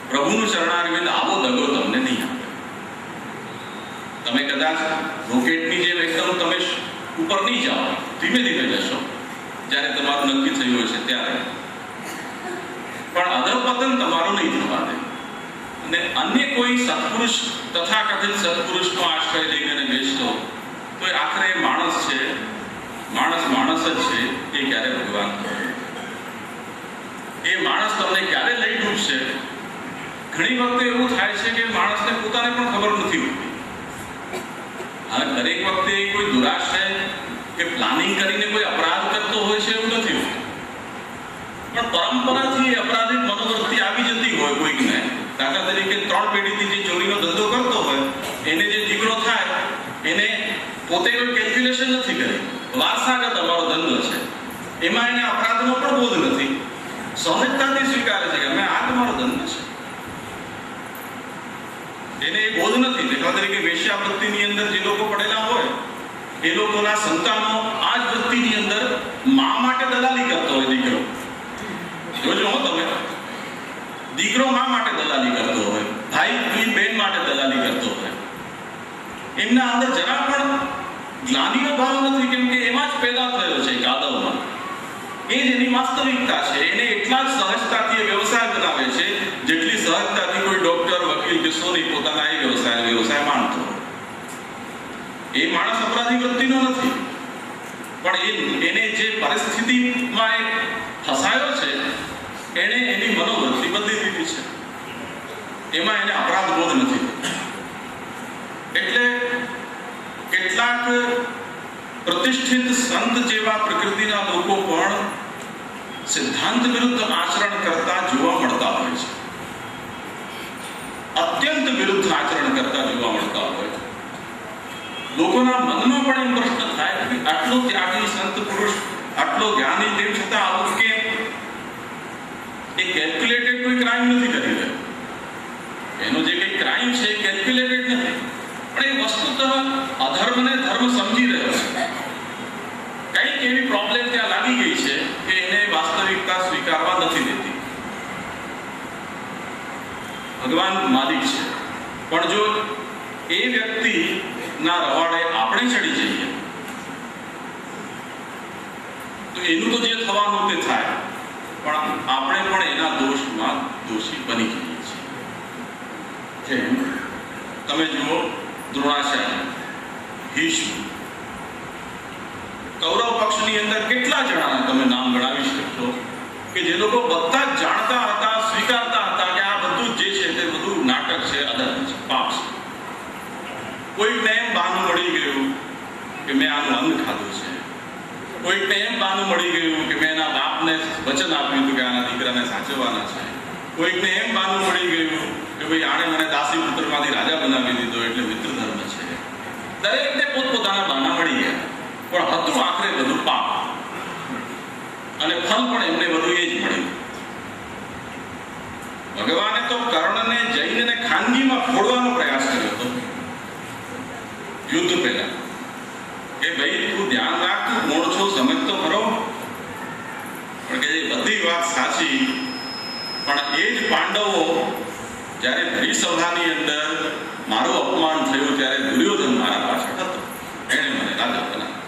પ્રભુનું ચરણારવિંદ આવો દગો તમને નહીં આપે. તમે કદાચ રોકેટની જેમ એકદમ તમે ઉપર નહીં જાઓ, ધીમે ધીમે જશો જ્યારે તમારું નક્કી થયું હશે ત્યારે. પણ અધપતન તમારું નહીં થવા દે. અને અન્ય કોઈ સત્પુરુષ તથાકથિત સત્પુરુષનો આશ્રય લઈને બેસતો તો એ આખરે માણસ છે, માણસ જ છે. એ ક્યારે ભગવાન થશે? એ માણસ તમને ક્યારે લઈ ડૂબશે? ઘણી વખતે એવું થાય છે કે માણસને પોતાને પણ ખબર નથી હોતી. હવે દરેક વખતે કોઈ દુરાશય કે પ્લાનિંગ કરીને કોઈ અપરાધ કરતો હોય છે એવું નથી હોતું. પણ પરંપરાથી અપરાધિક મનોવૃત્તિ આવી જતી હોય કોઈકને. દાખલા તરીકે 3 પેઢીથી જે ચોરીનો ધંધો કરતો હોય એને જે દીકરો થાય એને પોતે કોઈ કેલ્ક્યુલેશન નથી કરી, વારસાગત અમારો ધંધો છે, એમાં એને અપરાધનો પણ બોધ નથી. સહજતાથી સ્વીકારે છે કે મેં આ તમારો ધંધો છે. એને એ બોધ નથી. દાખલા તરીકે વેશ્યાવૃત્તિની અંદર જે લોકો પડેલા હોય એ લોકોના સંતાનો આ જ વૃત્તિની અંદર મા માટે દલાલી કરતો હોય. દીકરો જોજો હો તમે, દીકરો મા માટે દલાલી કરતો હોય, ભાઈ બેન માટે દલાલી કરતો હોય. એમના અંદર જરા પણ જ્ઞાનીનો ભાવ નથી, કેમ કે એમાં જ પેદા થયો છે કાદવમાં. એ જ એની વાસ્તવિકતા છે. એને એટલા જ સહજતાથી એ વ્યવસાય બનાવે છે જેટલી સહજતાથી કોઈ ડોક્ટર, વકીલ કે સોની પોતાના એ વ્યવસાય માનતો. એ માણસ અપરાધી વૃત્તિનો નથી, પણ એને જે પરિસ્થિતિમાં એ ફસાયો છે એને એની મનોવૃત્તિ બદલી દીધી છે. એમાં એને અપરાધ બોધ નથી. એટલે કેટલાક પ્રતિષ્ઠિત સંત જેવા પ્રકૃતિના લોકો પણ સિદ્ધાંત વિરુદ્ધ આચરણ કરતા જોવા મળતા હોય છે. અત્યંત અત્યંત વિરુદ્ધ આચરણ કરતા જોવા મળતા હોય. લોકોના મનમાં પણ એમ પ્રશ્ન થાય કે આટલો ત્યાગી સંત પુરુષ, આટલો જ્ઞાની, તેમ છતાં આવું કેમ? એ કેલ્ક્યુલેટેડ કોઈ ક્રાઇમ નથી કરી રહ્યો. એનો જે કંઈ ક્રાઇમ છે એ કેલ્ક્યુલેટેડ નથી, પણ એ વસ્તુતઃ અધર્મને ધર્મ સમજી રહ્યો છે. કંઈક એવી પ્રોબ્લેમ ત્યાં લાગી ગઈ છે કે એને વાસ્તવિકતા સ્વીકારવા નથી દેતી. ભગવાન માલિક છે, પણ જો એ વ્યક્તિના રવાડે આપણે ચડી જઈએ તો એનું તો જે થવાનું તે થાય, પણ આપણે પણ એના દોષમાં દોષી બની જઈએ છીએ. જેમ તમે જુઓ, દ્રોણાચાર્ય, ભીષ્મ, કૌરવ પક્ષની અંદર કેટલા જણાના તમે નામ ગણાવી શકશો કે જે લોકો બધા જ જાણતા હતા, સ્વીકારતા હતા કે આ બધું જે છે તે બધું નાટક છે, અધર્મ છે, પાપ છે. કોઈકને એમ બહાનું મળી ગયું કે મેં આનું અંગ ખાધું છે, કોઈકને એમ બહાનું મળી ગયું કે મેં એના બાપને વચન આપ્યું હતું કે આના દીકરાને સાચવવાના છે, કોઈકને એમ બહાનું મળી ગયું કે ભાઈ આણે મને દાસી પુત્રમાંથી રાજા બનાવી દીધો એટલે મિત્ર ધર્મ છે. દરેકને પોતપોતાના બહાના મળી ગયા, પણ હતું આખરે બધું પાપ, અને ફળ પણ એમને બધું એ જ મળ્યું. ભગવાને તો કર્ણને જઈને ખાનગીમાં ફોડવાનો પ્રયાસ કર્યો હતો યુદ્ધ પહેલા, કે ભાઈ તું ધ્યાન રાખ, તું કોણ છો સમજ તો ખરો. પણ કે એ બધી વાત સાચી, પણ એ જ પાંડવો જ્યારે ભરીસભાની અંદર મારું અપમાન થયું ત્યારે દુર્યોધન મારા પાછળ હતો, એણે મને રાજા બનાવ્યો.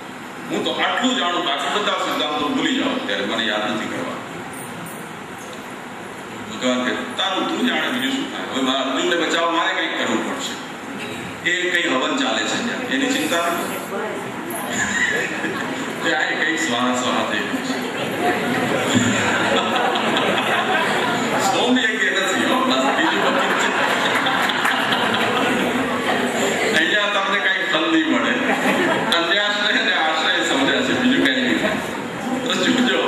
હું તો આટલું જાણું, બાકી બધા સિદ્ધાંતો ભૂલી જાઓ, ત્યારે મને યાદ નથી કરવા. ભગવાન કહે તારું તું જાણે, બીજું શું થાય. હવે મારા અર્જુનને બચાવવા મારે કંઈક કરવું પડશે. એ કઈ હવન ચાલે છે ત્યાં, એની ચિંતા નથી. કંઈક સ્વાહા સ્વાહા થઈ ગયું છે. સોમયજ્ઞ નથી હો, બસ બીજું બધું છે. અહીંયા તમને કઈ ફલ નહીં મળે. અન્યાશ્રય અને આશ્રય સમજ્યા છે, બીજું કઈ નહીં. તો જોજો,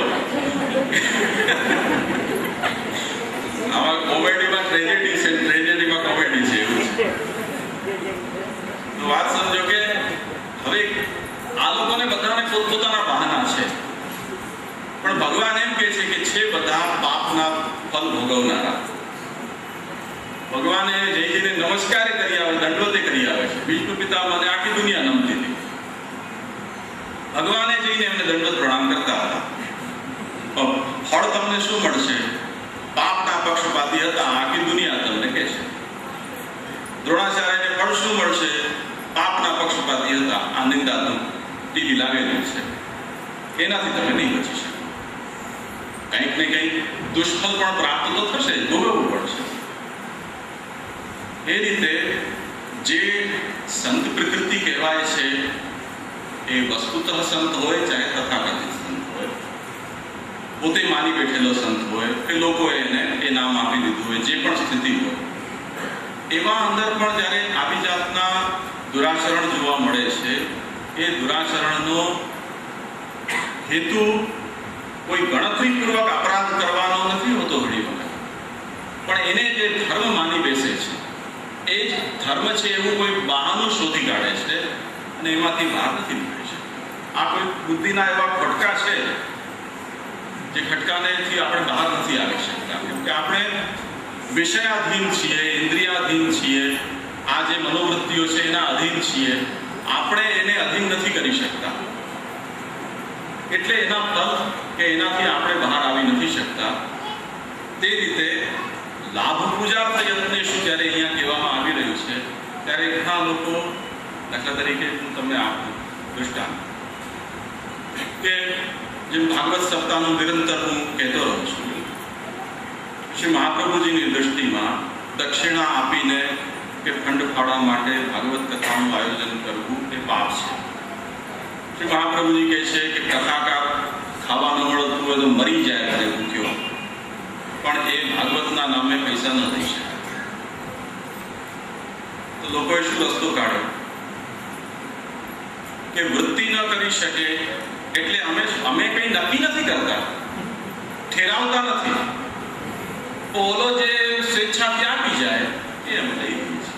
આમાં કોમેડીમાં ટ્રેજેડી છે, ટ્રેજેડીમાં કોમેડી છે, એવું છે. તો વાત સમજો કે હવે આ લોકોને બધાને પોતપોતાના બહાના છે, પણ ભગવાન એમ કહે છે કે છે બધા પાપના ફલ ભોગવનારા. ભગવાને જઈને નમસ્કાર કરી આવે, દંડવતે કરી આવે છે. વિષ્ણુ પિતા મને આખી દુનિયા નમતી હતી. ભગવાને જઈને એમને દંડવત પ્રણામ કરતા હતા. ફળ તમને શું મળશે? પાપના પક્ષપાતી હતા, આખી દુનિયા તમને કહે છે. દ્રોણાચાર્યને ફળ શું મળશે? પાપના પક્ષપાતી હતા, આ નિંદાત્મક ટીવી લાગેલું છે, એનાથી તમે નહીં બચી શકો. કંઈક ને કંઈક દુષ્ફળ પણ પ્રાપ્ત તો થશે, ભોગવવું પડશે. એ રીતે જે સંત પ્રકૃતિ કહેવાય છે એ વસ્તુતઃ સંત હોય, ચાહે તથાકથિત સંત હોય, પોતે માની બેઠેલો સંત હોય કે લોકોએ એને એ નામ આપી દીધું હોય, જે પણ સ્થિતિ હોય, એવા અંદર પણ જ્યારે આવી જાતના દુરાચરણ જોવા મળે છે, એ દુરાચરણનો હેતુ કોઈ ગણતરીપૂર્વક અપરાધ કરવાનો નથી હોતો ઘણી વખત, પણ એને જે ધર્મ માની બેસે છે એ જ ધર્મ છે એવું કોઈ બહાનું શોધી કાઢે છે અને એમાંથી બહાર નથી નીકળે છે. આ કોઈ બુદ્ધિના એવા ખટકા છે જે ખટકાનેથી આપણે બહાર નથી આવી શકતા, કેમ કે આપણે વિષયાધીન છીએ, ઇન્દ્રિયાધીન છીએ, આ જે મનોવૃત્તિઓ છે એના અધીન છીએ. આપણે એને અધીન નથી કરી શકતા, એટલે એના ફલ કે એનાથી આપણે બહાર આવી નથી શકતા. તે રીતે લાભ પૂજાર્થ યત્નેશુ જ્યારે અહીંયા કહેવામાં આવી રહ્યું છે, ત્યારે ઘણા લોકો, દાખલા તરીકે હું તમને આપું દૃષ્ટાંત, કે જેમ ભાગવત સપ્તાહનું નિરંતર હું કહેતો રહું છું, શ્રી મહાપ્રભુજીની દ્રષ્ટિમાં દક્ષિણા આપીને કે ફંડ ફાળવા માટે ભાગવત કથાનું આયોજન કરવું એ પાપ છે. શ્રી મહાપ્રભુજી કહે છે કે કથાકાર ખાવા ન મળતું હોય તો મરી જાય ઘરે ભૂખ્યો, પણ એ ભાગવતના નામે પૈસા ન દઈ શકે. તો લોકોએ શું રસ્તો કાઢ્યો કે વૃત્તિ ન કરી શકે એટલે અમે કંઈ નક્કી નથી કરતા, ઠેરાવતા નથી. ઓલો જે સ્વેચ્છાથી આપી જાય એ અમે લઈ લઈએ છીએ.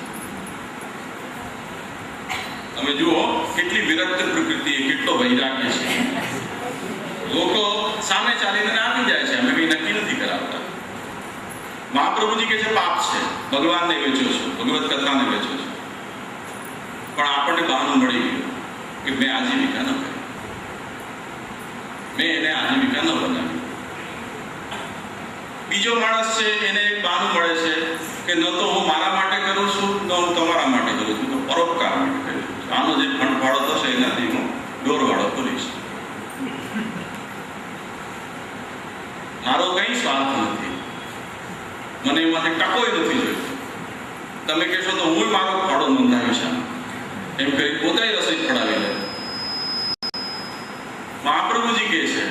તમે જુઓ કેટલી વિરક્ત પ્રકૃતિ, કેટલો વૈરાગ્ય છે. લોકો સામે ચાલીને આપી જાય છે, અમે કંઈ નક્કી નથી કરાવતા. મહાપ્રભુજી કહે છે પાપ છે, ભગવાનને વેચો છો, ભગવત કથાને વેચો છો. પણ આપણને બહાનું મળી ગયું કે મેં આજીવિકા ન કરી, મેં એને આજીવિકા ન બનાવી. બીજો માણસ છે, એને એક બહાનું મળે છે કે ન તો હું મારા માટે કરું છું, ન હું તમારા માટે કરું છું, તો પરોપકાર માટે કરું છું. આનો જે ફંડફાળો થશે એનાથી હું ઢોરવાળો ખોલીશ. મારો કઈ સ્વાર્થ નથી, મને એમાંથી ટકોય નથી જોઈતો. તમે કહેશો તો હું મારો ફાળો નોંધાવીશ એમ કરી પોતે રસોઈ ખવડાવી લે. મહાપ્રભુજી કહે છે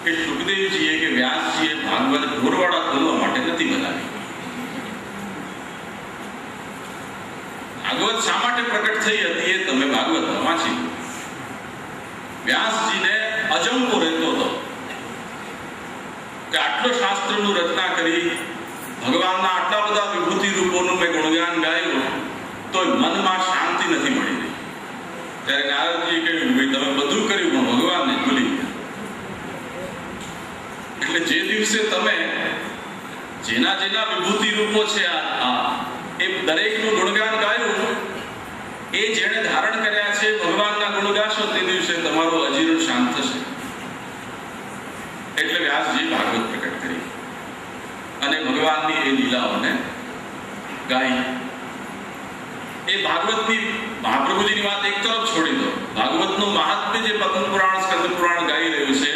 કે સુખદેવજીએ કે વ્યાસજીએ ભાગવત ઢોરવાળા ખોલવા માટે નથી બનાવી. ભાગવત શા માટે પ્રકટ થઈ હતી એ તમે ભાગવતમાં વાંચી. વ્યાસજીને અજંપો રહેતો હતો કે આટલો શાસ્ત્રનું રચના કરી, ભગવાનના આટલા બધા વિભૂતિ રૂપોનું મેં ગુણગાન ગાયું, તો મનમાં શાંતિ નથી મળી રહી. ત્યારે નારદજીએ કહ્યું ભાઈ તમે બધું કર્યું પણ ભગવાનને ભૂલી ગયા. એટલે જે દિવસે તમે જેના જેના વિભૂતિ રૂપો છે એ દરેકનું ગુણગાન ગાયું, એ જેણે ધારણ કર્યા છે ભગવાનના ગુણ ગાશો, તે દિવસે તમારું અજીર્ણ શાંત થશે. એટલે વ્યાસજી ભાગવત પ્રકટ કરી અને ભગવાનની એ લીલાઓને ગાઈ. એ ભાગવતની મહાપ્રભુજીની વાત એક તરફ છોડી દો. ભાગવતનું મહાત્મ્ય જે પદ્મ પુરાણ, સ્કંદ પુરાણ ગાઈ રહ્યું છે,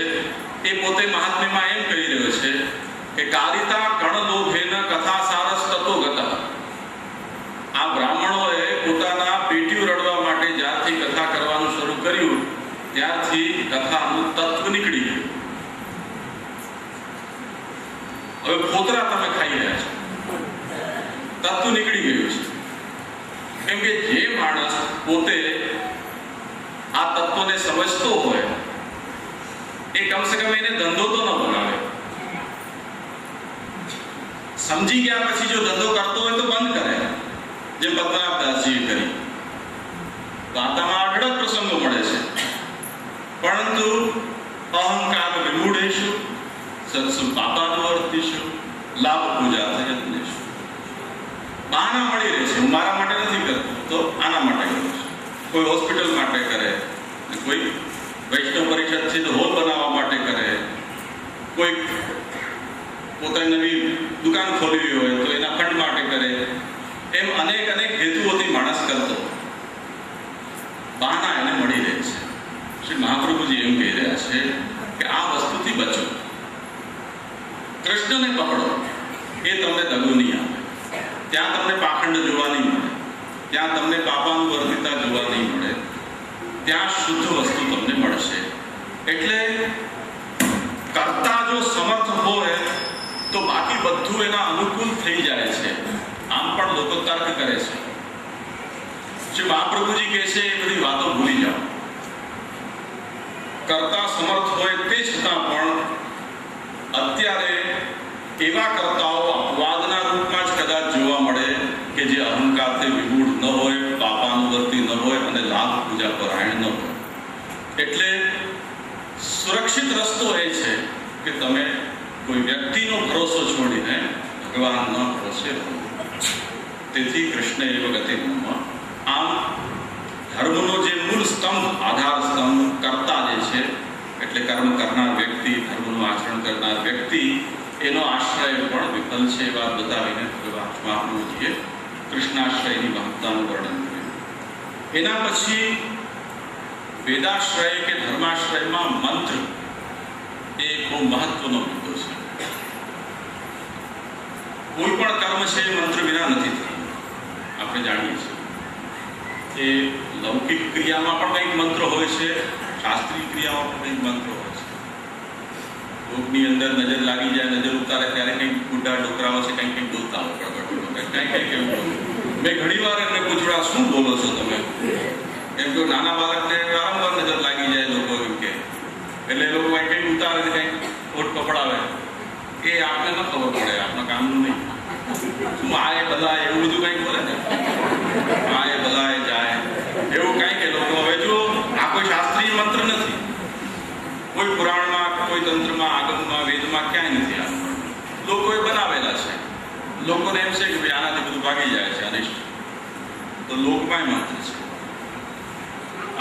એ પોતે મહાત્મ્યમાં એમ કહી રહ્યો છે કે કારિતા કણલોભેન કથા સારસ તતો ગતા. આ બ્રાહ્મણોએ પોતાના પેટીયું રડવા માટે જ્યારથી કથા કરવાનું શરૂ કર્યું, ત્યારથી કથાનું તત્વ નીકળી ગયું. હવે ફોતરા તમે ખાઈ રહ્યા છો, તત્વ નીકળી ગયું છે. કેમ કે જે માણસ પોતે આ તત્વને સમજતો હોય, એ કમસે કમ એને ધંધો તો ન બનાવે. સમજી ગયા પછી જો ધંધો કરતો હોય તો બંધ કરે, જેમ પદ્મનાભદાસજીએ કરી. વાર્તામાં અઢળક પ્રસંગો મળે છે. પરંતુ અહંકાર વિમૂઢેશુ સત્સુ પાપાનુવર્તિશુ લાભ પૂજા થયત્નેશુ. બહાના મળી રહે છે, હું મારા માટે નથી કરતો તો આના માટે કરું છું. કોઈ હોસ્પિટલ માટે કરે, કોઈ વૈષ્ણવ પરિષદ છે તો હોલ બનાવવા માટે કરે, કોઈ પોતાની નવી દુકાન ખોલવી હોય તો એના ફંડ માટે કરે. એમ અનેક અનેક હેતુઓથી માણસ કરતો, બહાના એને મળી રહે છે. શ્રી મહાપ્રભુજી એમ કહી રહ્યા છે કે આ વસ્તુથી બચો. કૃષ્ણને પકડો, એ તમને દગો નહીં આપે. ત્યાં તમને પાખંડ જોવા નહીં મળે, ત્યાં તમને પાપાનુવર્તિતા જોવા નહીં મળે, ત્યાં શુદ્ધ વસ્તુ તમને મળશે. એટલે કર્તા જો સમર્થ હોય તો બાકી બધું એના અનુકૂળ થઈ જાય છે. આમ પણ લોકો તર્ક કરે છે. શ્રી મહાપ્રભુજી કહે છે એ બધી વાતો ભૂલી જાઓ. કર્તા સમર્થ હોય તે છતાં પણ અત્યારે એવા કર્તાઓ અપવાદના રૂપમાં જ કદાચ જોવા મળે કે જે અહંકારથી વિમૂઢ ન હોય, પાપાનુવર્તી ન હોય અને લાભ પૂજા પરાયણ ન હોય. એટલે સુરક્ષિત રસ્તો એ છે કે તમે કોઈ વ્યક્તિનો ભરોસો છોડીને ભગવાનના ભરોસે રહો. તેથી કૃષ્ણ એવ ગતિ મમ. આમ ધર્મનો જે મૂળ સ્તંભ, આધાર સ્તંભ કર્તા જે છે, એટલે કર્મ કરનાર વ્યક્તિ, ધર્મનું આચરણ કરનાર વ્યક્તિ, એનો આશ્રય પણ વિફલ છે. એ વાત બતાવીને ભગવાન મહાપ્રભુજીએ કૃષ્ણાશ્રયની મહત્તાનું વર્ણન કર્યું. એના પછી વેદાશ્રય કે ધર્માશ્રયમાં મંત્ર એ બહુ મહત્વનો મુદ્દો છે. કોઈ પણ કર્મ છે એ મંત્ર વિના નથી થતું. આપણે જાણીએ છીએ કે લૌકિક ક્રિયામાં પણ કંઈક મંત્ર હોય છે, શાસ્ત્રીય ક્રિયામાં પણ કંઈક મંત્ર હોય છે. લોકની અંદર નજર લાગી જાય, નજર ઉતારે ત્યારે કંઈક ગુड्डा ડોકરાઓ છે, કંઈક કંઈક બોલતા હોય, કંઈક એવું. મેં ઘણી વાર એમને પૂછ્યું શું બોલો છો તમે? એમ તો નાના બાળકને વારંવાર નજર લાગી જાય લોકો એમ કે, એટલે એ લોકો કંઈક ઉતારે ને કંઈક ઓટ પકડાવે. એ આપને ન ખબર પડે, આપણા કામનું નહીં. શું આ એ બધા એવું બધું કંઈક બોલે ને, આ એ બધા જાય એવું કંઈ કે લોકો હવે જો આ કોઈ શાસ્ત્રીય મંત્ર નથી, કોઈ પુરાણમાં, કોઈ તંત્રમાં, આગમમાં, વેદમાં ક્યાંય નથી. આ લોકોએ બનાવેલા છે. લોકોને એમ છે કે ભાઈ આનાથી બધું ભાગી જાય છે અનિષ્ટ, તો લોકમાં મંત્ર છે.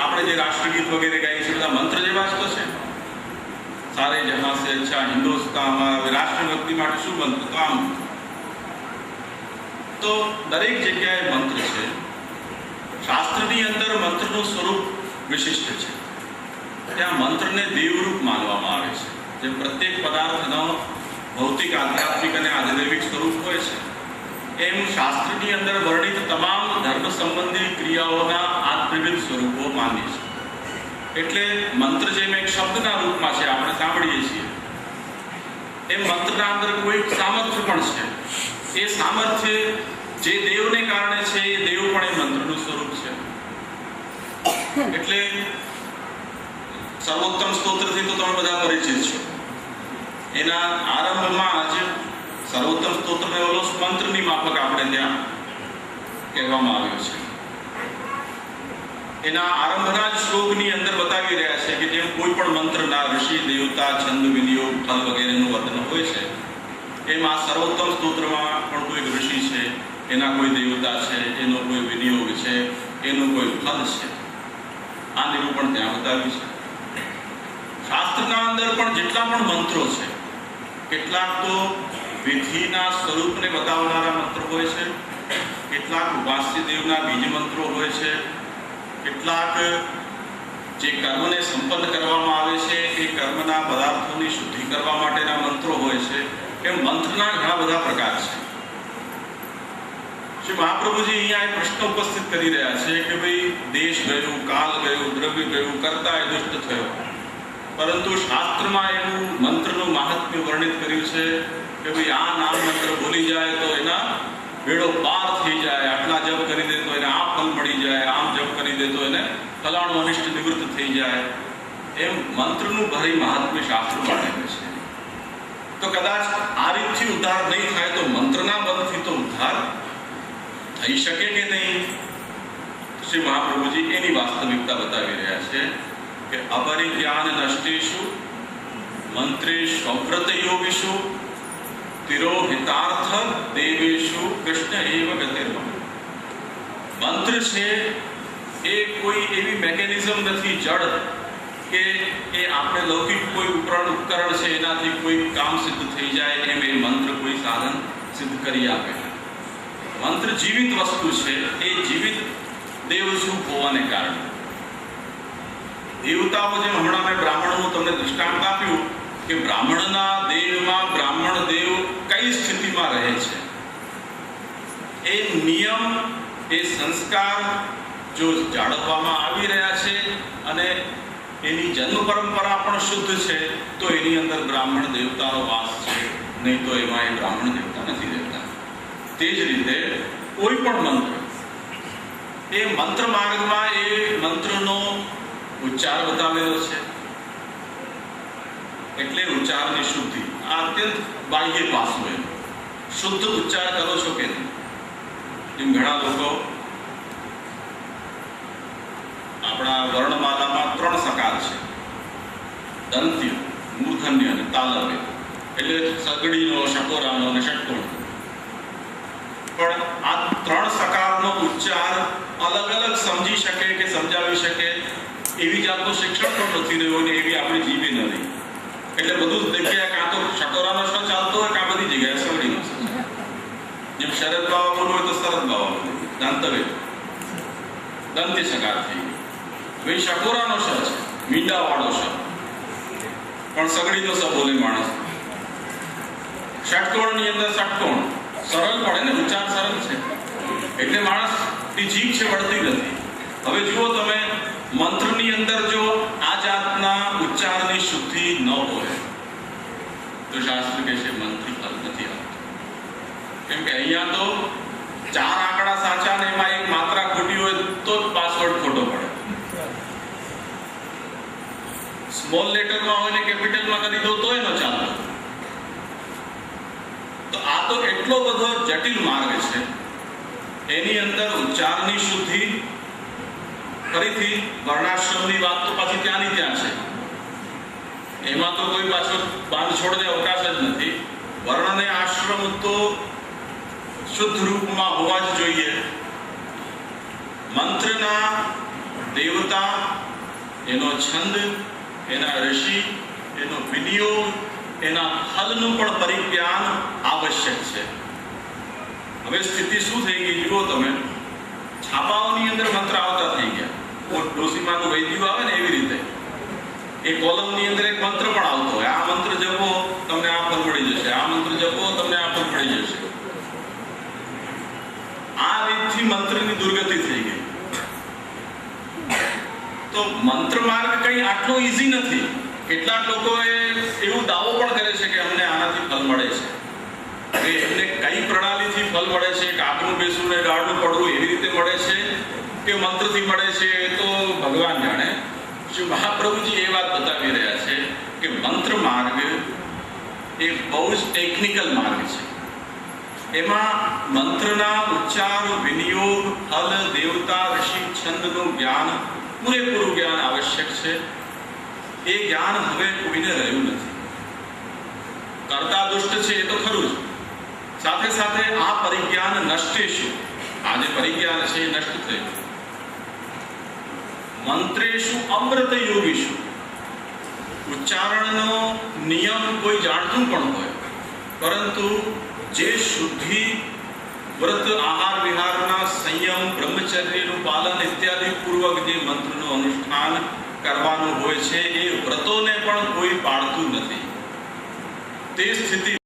આપણે જે રાષ્ટ્રગીત વગેરે ગાઈએ છીએ બધા મંત્ર જેવા જ તો છે. સારે જહાં સે અચ્છા હિન્દુસ્તાનમાં, રાષ્ટ્રભક્તિ માટે શું મંત્ર? તો આમ તો દરેક જગ્યાએ મંત્ર છે. શાસ્ત્રની અંદર મંત્રનું સ્વરૂપ વિશિષ્ટ છે. ત્યાં મંત્રને દેવરૂપ માનવામાં આવે છે. જે પ્રત્યેક પદાર્થનો ભૌતિક, આધ્યાત્મિક અને આધિદૈવિક સ્વરૂપ હોય છે, એમ શાસ્ત્રની અંદર વર્ણિત તમામ ધર્મ સંબંધી ક્રિયાઓના આ ત્રિવિધ સ્વરૂપો માન્ય છે. એટલે મંત્ર જેમ એક શબ્દના રૂપમાં છે, આપણે સાંભળીએ છીએ, એમ મંત્રના અંદર કોઈ સામર્થ્ય પણ છે. એ સામર્થ્ય જે દેવને કારણે છે, એ દેવ પણ એ મંત્રનું સ્વરૂપ છે. એટલે સર્વોત્તમ સ્તોત્રથી તો તમે બધા પરિચિત છો. એના આરંભમાં જ સર્વોત્તમ સ્તોત્રને ઓલો મંત્રની માફક આપણે ત્યાં કહેવામાં આવ્યું છે. એના આરંભના જ શ્લોકની અંદર બતાવી રહ્યા છે કે જેમ કોઈ પણ મંત્રના ઋષિ, દેવતા, છંદ, વિનિયોગ, ફલ વગેરેનું વર્ણન હોય છે, એમ આ સર્વોત્તમ સ્તોત્રમાં પણ કોઈ ઋષિ છે, એના કોઈ દેવતા છે, એનો કોઈ વિનિયોગ છે, એનું કોઈ ફલ છે. આ નિરૂપણ ત્યાં બતાવ્યું છે. શાસ્ત્રના અંદર પણ જેટલા પણ મંત્રો છે, કેટલાક તો વિધિના સ્વરૂપને બતાવનારા મંત્રો હોય છે, કેટલાક ઉપાસ્ય દેવના બીજ મંત્રો હોય છે, કેટલાક જે કર્મને સંપન્ન કરવામાં આવે છે એ કર્મના પદાર્થોની શુદ્ધિ કરવા માટેના મંત્રો હોય છે. એમ મંત્રના ઘણા બધા પ્રકાર છે. શ્રી મહાપ્રભુજી અહીંયા એક પ્રશ્ન ઉપસ્થિત કરી રહ્યા છે કે ભાઈ દેશ ગયું, કાલ ગયું, દ્રવ્ય ગયું, કર્તા દુષ્ટ થયો, પરંતુ શાસ્ત્રમાં એવું મંત્રનું મહાત્મ્ય વર્ણિત કર્યું છે કે ભાઈ આ નામ મંત્ર બોલી જાય તો એના બેડો પાર થઈ જાય, આટલા જપ કરી દે તો એને આ ફલ મળી જાય, આમ જપ કરી દે તો એને ફલાણું અનિષ્ટ નિવૃત્ત થઈ જાય. એમ મંત્રનું ભારી મહાત્મ્ય શાસ્ત્રમાં રહેલું છે. તો કદાચ આ રીતથી ઉદ્ધાર નહીં થાય તો મંત્રના બળથી તો ઉદ્ધાર થઈ શકે કે નહીં? શ્રી મહાપ્રભુજી એની વાસ્તવિકતા બતાવી રહ્યા છે કે અપરિજ્ઞાન નષ્ટેષુ મંત્રેષુ અવ્રત યોગીષુ તિરોહિતાર્થ દેવેશુ કૃષ્ણ એવ ગતિર્મમ. મંત્ર છે એ કોઈ એવી મેકેનિઝમ નથી જડ કે એ આપણે લૌકિક કોઈ ઉપકરણ છે એનાથી કોઈ કામ સિદ્ધ થઈ જાય એમ એ મંત્ર કોઈ સાધન સિદ્ધ કરી આપે. મંત્ર જીવિત વસ્તુ છે. એ જીવિત દેવસ્વરૂપ હોવાને કારણે દેવતાઓ, જેમ હમણાં મેં બ્રાહ્મણનું તમને દૃષ્ટાંત આપ્યું કે બ્રાહ્મણના દેહમાં બ્રાહ્મણ દેવ કઈ સ્થિતિમાં રહે છે, એ નિયમ, એ સંસ્કાર જો જાળવવામાં આવી રહ્યા છે અને એની જન્મ પરંપરા પણ શુદ્ધ છે, તો એની અંદર બ્રાહ્મણ દેવતાનો વાસ છે. નહીં તો એમાં એ બ્રાહ્મણ દેવતા નથી રહેતા. તે જ રીતે કોઈ પણ મંત્ર, એ મંત્ર માર્ગમાં એ મંત્રનો ઉચ્ચાર બતાવેલો છે. એટલે ઉચ્ચારની શુદ્ધિ આ અત્યંત બાહ્ય પાસું એમ. શુદ્ધ ઉચ્ચાર કરો છો કે નહીં? જેમ ઘણા લોકો આપણા વર્ણમાલામાં 3 સકાર છે, દંત્ય, મૂર્ધન્ય અને તાલવ્ય. એટલે સગડીનો, શકોરાનો અને ષટકોણ. પણ આ 3 સકારનો ઉચ્ચાર અલગ અલગ સમજી શકે કે સમજાવી શકે એવી જાતનું શિક્ષણ પણ નથી રહ્યું ને એવી આપણી જીભે નથી. એટલે બધું જગ્યાએ કાં તો શકોરાનો શ ચાલતો હોય, કાં બધી જગ્યાએ સગડીનો શ. જેમ શરદ બાવા બોલવું હોય તો શરદ બાવા બોલે, દાંતવે દંત્ય સકાર થઈ ગઈ. ભાઈ શકોરાનો શ છે, મીંડાવાળો શ, પણ સગડીનો સ બોલે માણસ. ષટકોણની અંદર ષટકોણ સરળ પડે ને, ઉચ્ચાર સરળ છે એટલે માણસની જીભ છે વળતી નથી. હવે જુઓ તમે, મંત્રની અંદર જો આ જાતના ઉચ્ચારની શુદ્ધિ ન હોય તો શાસ્ત્ર કહે છે મંત્ર ફલ નથી આવતું. કેમ કે અહીંયા તો 4 આંકડા સાચા ને એમાં એક માત્રા ખોટી હોય તો જ પાસવર્ડ ખોટો પડે. સ્મોલ લેટરમાં હોય ને કેપિટલમાં કરી દો તોય ન ચાલે. તો આ તો એટલો બધો જટિલ માર્ગ છે. એની અંદર ઉચ્ચારની શુદ્ધિ, ફરીથી વર્ણાશ્રમની વાત તો પાછી ત્યાંની ત્યાં છે, એમાં તો કોઈ પાછો બાંધછોડને અવકાશ જ નથી. વર્ણ અને આશ્રમ તો શુદ્ધ રૂપમાં હોવા જ જોઈએ. મંત્રના દેવતા, એનો છંદ, એના ઋષિ, એનો વિનિયોગ, એના ફલનું પણ પરિજ્ઞાન આવશ્યક છે. હવે સ્થિતિ શું થઈ ગઈ જુઓ તમે, છાપાઓની અંદર મંત્ર આવતા થઈ ગયા. ડોસીમાનું વૈદ્યું આવે ને એવી રીતે એ કોલમની અંદર એક મંત્ર પણ આવતો હોય, આ મંત્ર જપો તમને આ ફળ મળી જશે, આ મંત્ર જપો તમને આ ફળ મળી જશે. આ રીતથી મંત્રની દુર્ગતિ થઈ ગઈ. તો મંત્ર માર્ગ કઈ આટલો ઈઝી નથી. કેટલાક લોકો એવું દાવો પણ કરે છે કે અમને આનાથી ફળ મળે છે. હવે એમને કઈ પ્રણાલીથી ફળ મળે છે, કાકનું બેસવું ને ગાળનું પડવું એવી રીતે મળે છે કે મંત્રથી મળે છે, એ તો ભગવાન જાણે. શ્રી મહાપ્રભુજી એ વાત બતાવી રહ્યા છે કે મંત્ર માર્ગ એ બહુ જ ટેકનિકલ માર્ગ છે. એમાં મંત્રના ઉચ્ચાર, વિનિયોગ, ફલ, દેવતા, ઋષિ, છંદનું જ્ઞાન, પૂરેપૂરું જ્ઞાન આવશ્યક છે. એ જ્ઞાન હવે કોઈને રહ્યું નથી. કરતા દુષ્ટ છે એ તો ખરું જ, સાથે સાથે આ પરિજ્ઞાન નષ્ટેશુ, આ જે પરિજ્ઞાન છે એ નષ્ટ થયું. મંત્રેશુ અમૃત યોગીશુ, ઉચ્ચારણનો નિયમ કોઈ જાણતું પણ હોય, પરંતુ જે શુદ્ધિ, વ્રત, આહાર વિહારના સંયમ, બ્રહ્મચર્યનું પાલન ઇત્યાદિ પૂર્વક જે મંત્રનું અનુષ્ઠાન કરવાનું હોય છે, એ વ્રતોને પણ કોઈ પાળતું નથી. તે સ્થિતિ